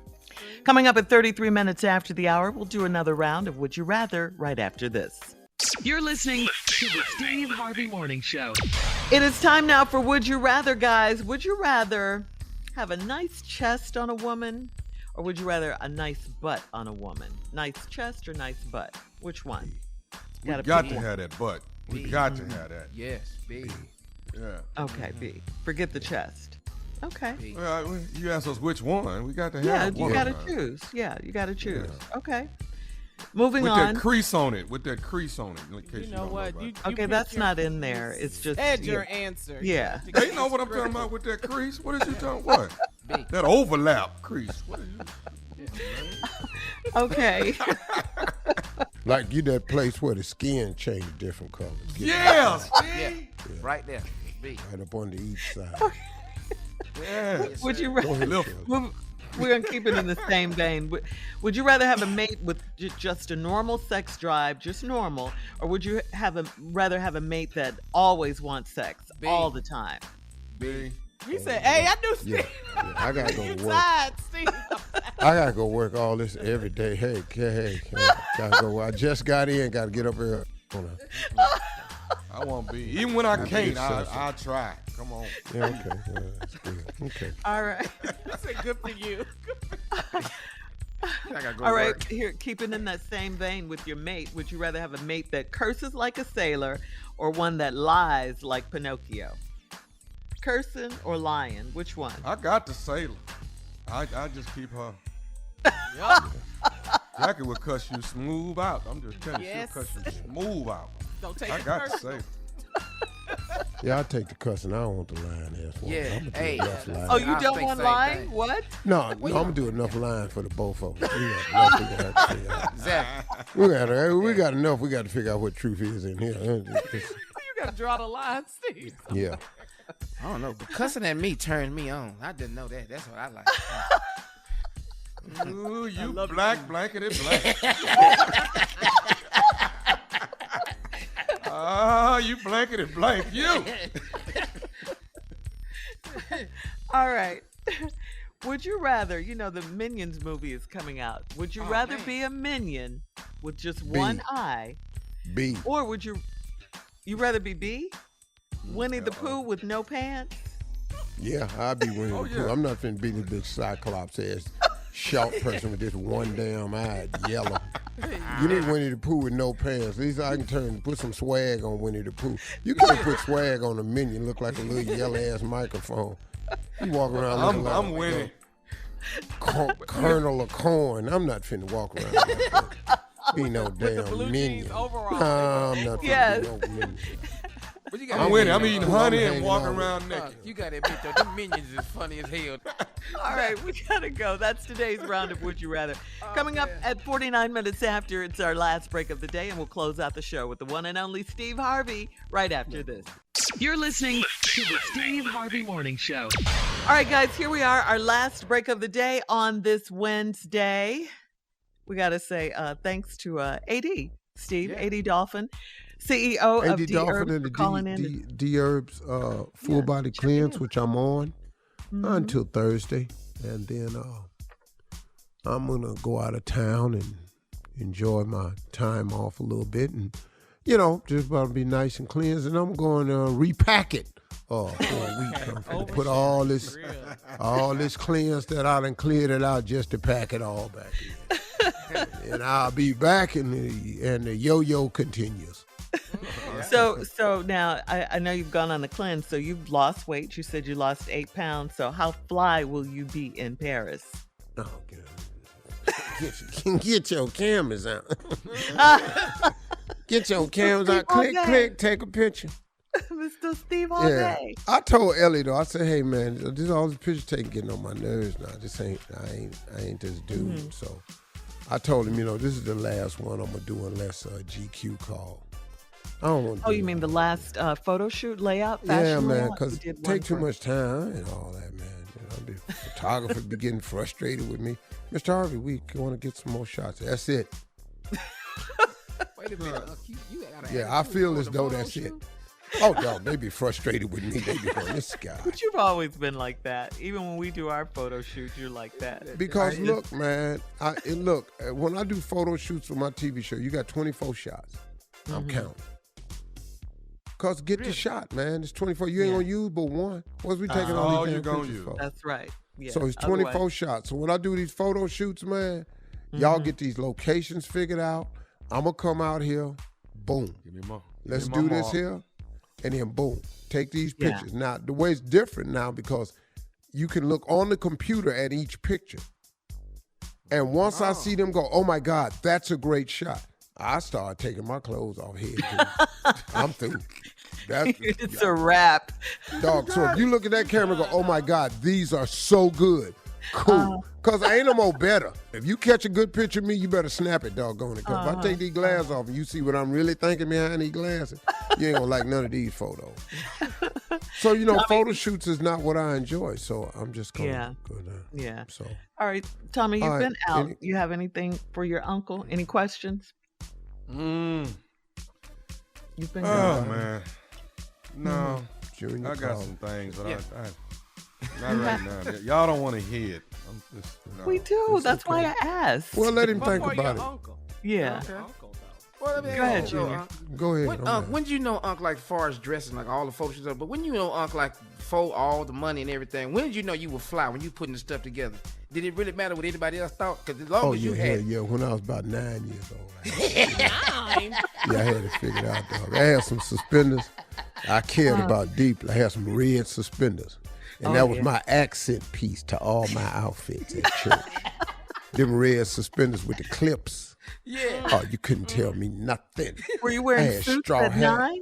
Coming up at 33 minutes after the hour, we'll do another round of Would You Rather right after this. You're listening to the Steve Harvey Morning Show. It is time now for Would You Rather, guys. Would you rather have a nice chest on a woman, or would you rather a nice butt on a woman? Nice chest or nice butt? Which one? We got to have that butt. We got to have that. Yes, B. Yeah. Okay, B. Forget the chest. Okay. Well, you asked us which one. We got to have one. Yeah, you got to choose. Yeah, you got to choose. Yeah. Okay. Moving on. With that crease on it. In case you know what? Okay, that's not in there. It's just. Add your answer. Yeah. They know what I'm talking about with that crease. What is you talking about? What? That overlap crease. What is you? Okay. Like you that place where the skin change different colors. Yeah. Right there. B. Right up on the east side. Yes. Would you rather? We're going to keep it in the same vein. Would you rather have a mate with just a normal sex drive, just normal, or would you rather have a mate that always wants sex all the time? B. He said, hey, I knew Steve. Yeah. I got to go to work. Steve. I got to go work all this every day. Hey, got to go. I just got in, got to get up here. I won't be. Even when I can't, I'll try. Come on. Yeah, okay. That's good. Okay. All right. That's good for you. All right, here, keeping in that same vein with your mate, would you rather have a mate that curses like a sailor or one that lies like Pinocchio? Cursing or lying? Which one? I got the sailor. I just keep her. Yep. Jackie will cuss you smooth out. I'm just telling you, she'll cuss you smooth out. Don't take I got the sailor. Yeah, I'll take the cussing. I don't want the lying ass one. Yeah. Hey. Oh, you don't want lying? What? No, I'm going to do enough lying for the both of us. We got enough. We got to figure out what truth is in here. You got to draw the line, Steve. Yeah. I don't know, but cussing at me turned me on. I didn't know that. That's what I like. Ooh, you blankety black. You blankety blank. You. All right. Would you rather, the Minions movie is coming out. Would you rather be a minion with just one eye? B. Or would you rather be B? Winnie the Pooh with no pants? Yeah, I'd be Winnie the Pooh. I'm not finna be this big Cyclops ass short person with this one damn eye, yellow. You need Winnie the Pooh with no pants. At least I can put some swag on Winnie the Pooh. You can't put swag on a minion, look like a little yellow ass microphone. You walk around looking like I'm Winnie. Kernel of corn. I'm not finna walk around like that. Be no damn minion. Overall. Nah, I'm not finna be no minion. But you I'm with it. I'm eating honey and walking around naked. You got to admit, though, them minions is funny as hell. All right, we got to go. That's today's round of Would You Rather. Coming up at 49 minutes after, it's our last break of the day, and we'll close out the show with the one and only Steve Harvey right after this. You're listening to the Steve Harvey Morning Show. All right, guys, here we are, our last break of the day on this Wednesday. We got to say thanks to AD, Steve, AD Dolphin, CEO of D-Herbs, for calling in. D-Herbs Full Body Cleanse, which I'm on until Thursday. And then I'm going to go out of town and enjoy my time off a little bit. And, just about to be nice and cleansed. And I'm going to repack it for a week. I'm going to put all this cleanse that I done cleared it out just to pack it all back in. And I'll be back, and the yo-yo continues. So now I know you've gone on the cleanse, so you've lost weight. You said you lost 8 pounds. So how fly will you be in Paris? Oh, God. Get your cameras out. Get your cameras out. Click, take a picture. Mr. Steve Harvey. Yeah. I told Ellie though, I said, hey man, all this picture taking getting on my nerves now. I ain't this dude. So I told him, this is the last one I'm gonna do unless GQ call. I don't want to. Oh, you mean the last photo shoot layout? Fashion man, layout? because it take too much time and all that, man. The photographer be getting frustrated with me. Mr. Harvey, we want to get some more shots. That's it. Wait a minute. I feel as though that's it. Oh, dog, they be frustrated with me. They be going, this guy. But you've always been like that. Even when we do our photo shoots, you're like that. Because look, man, when I do photo shoots for my TV show, you got 24 shots. I'm counting. Because get the shot, man. It's 24. You ain't going to use but one. What's we taking all these damn pictures for? That's right. Yeah. So it's 24 shots. So when I do these photo shoots, man, y'all get these locations figured out. I'm going to come out here. Boom. Give me more. Let's do this here. And then boom, take these pictures. Now, the way it's different now because you can look on the computer at each picture. And once I see them go, oh my God, that's a great shot, I start taking my clothes off head. I'm through. It's a wrap. Dog, so if you look at that camera and go, oh my God, these are so good. Cool. Because I ain't no more better. If you catch a good picture of me, you better snap it, doggone it. Because if I take these glasses off and you see what I'm really thinking behind these glasses, you ain't going to like none of these photos. So, photo shoots is not what I enjoy. So I'm just going to go down. Yeah. So. All right, Tommy, you've been out. You have anything for your uncle? Any questions? You've been gone. Oh, man. No. Junior I got some things, but not right now. Y'all don't want to hear it. We do. That's why I asked. Well, let him think about it. Uncle. Yeah. Okay. Well, go ahead, Junior. Go ahead. When did you know Uncle, like, far as dressing, like all the photo shoots, but when you know Uncle, like, for all the money and everything, when did you know you were fly when you putting the stuff together? Did it really matter what anybody else thought? Because as long as you had. Yeah, when I was about 9 years old. 9? Yeah, I had it figured out, dog. I had some suspenders I cared about deeply. I had some red suspenders. And that was my accent piece to all my outfits at church. Them red suspenders with the clips. Yeah. Oh, you couldn't tell me nothing. Were you wearing suits at 9?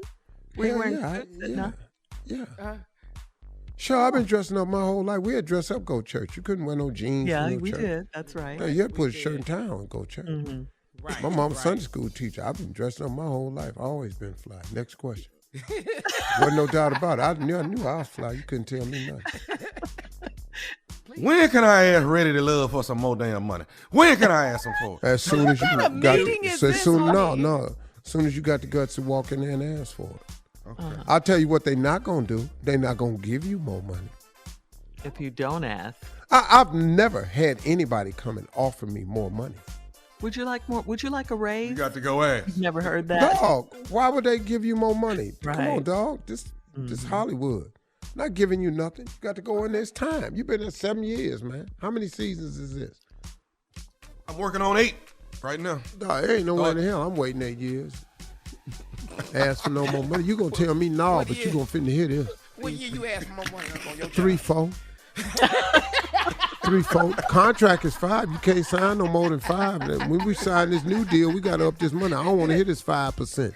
Were you wearing suits at 9? Yeah. Sure, I've been dressing up my whole life. We had dress up, go to church. You couldn't wear no jeans. Yeah, no we church. did. That's right. Yeah, you had to put a shirt and tie on and go to church. Mm-hmm. Right, my mom's Sunday school teacher. I've been dressing up my whole life. Always been fly. Next question. Wasn't no doubt about it. I knew I was fly. You couldn't tell me nothing. When can I ask Ready to Love for some more damn money? When can I ask them for it? As soon as you got as soon as you got the guts to walk in there and ask for it. Okay. I'll tell you what they're not gonna do. They're not gonna give you more money. If you don't ask. I've never had anybody come and offer me more money. Would you like more? Would you like a raise? You got to go ask. You've never heard that? Dog, why would they give you more money? Right. Come on, dog. This Hollywood. Not giving you nothing. You got to go in there. It's time. You've been there 7 years, man. How many seasons is this? I'm working on 8 right now. Dog, there ain't no way in the hell I'm waiting 8 years. Ask for no more money. You gonna tell me no, but you gonna finna hear this. What year you ask for more money on your 3, 4. 3, 4. Contract is 5. You can't sign no more than 5. And when we sign this new deal, we got to up this money. I don't want to hear this 5%.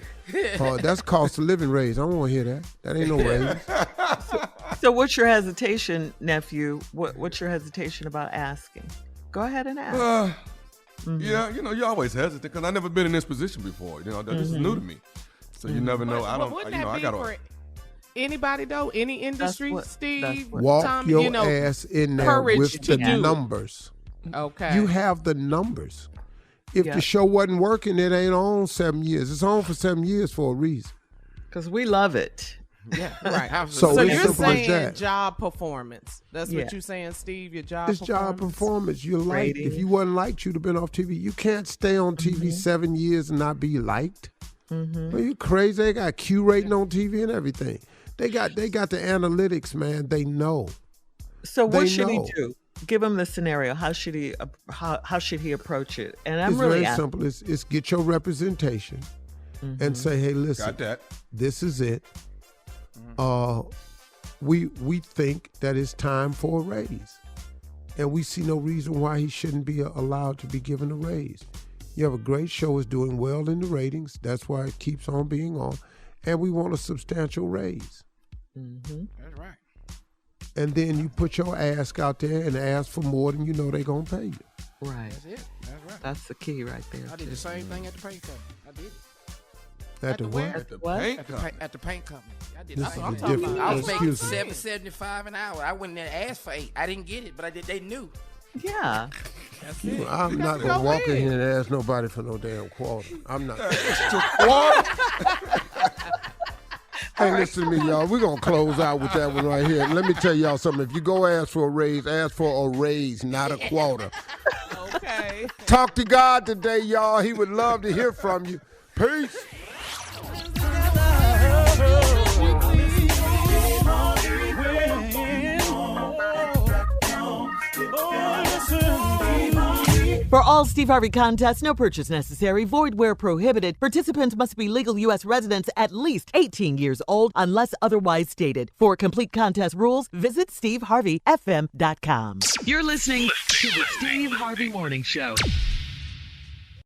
That's cost of living raise. I don't want to hear that. That ain't no raise. So what's your hesitation, nephew? What's your hesitation about asking? Go ahead and ask. Yeah, you always hesitate because I've never been in this position before. This is new to me. So you never know. I don't. I got to. Anybody though, any industry, Steve, walk Tom, your ass in there with the numbers. Okay. You have the numbers. If the show wasn't working, it ain't on 7 years. It's on for 7 years for a reason. Because we love it. Yeah, right. So you're saying job performance. That's what you're saying, Steve, your job performance? It's job performance. You're liked. If you wasn't liked, you'd have been off TV. You can't stay on TV 7 years and not be liked. Are you crazy? They got Q rating on TV and everything. They got the analytics, man. They know. So what should he do? Give him the scenario. How should he approach it? And I'm really very simple. It's get your representation and say, hey, listen, got that. This is it. We think that it's time for a raise, and we see no reason why he shouldn't be allowed to be given a raise. You have a great show, is doing well in the ratings. That's why it keeps on being on, and we want a substantial raise. That's right. And then you put your ask out there and ask for more than you know they're gonna pay you. Right. That's it. That's right. That's the key right there. I did the same thing at the paint company. I did it. At the what? At the paint company. At the paint company. I did. This is a different. I was making Excuse me. $7.75 an hour. I went in there and asked for 8. I didn't get it, but I did. They knew. Yeah. That's it. I'm not gonna walk in here and ask nobody for no damn quarter. I'm not. Hey, listen to me, y'all. We're going to close out with that one right here. Let me tell y'all something. If you go ask for a raise, not a quarter. Okay. Talk to God today, y'all. He would love to hear from you. Peace. For all Steve Harvey contests, no purchase necessary, void where prohibited. Participants must be legal U.S. residents at least 18 years old unless otherwise stated. For complete contest rules, visit SteveHarveyFM.com. You're listening to the Steve Harvey Morning Show.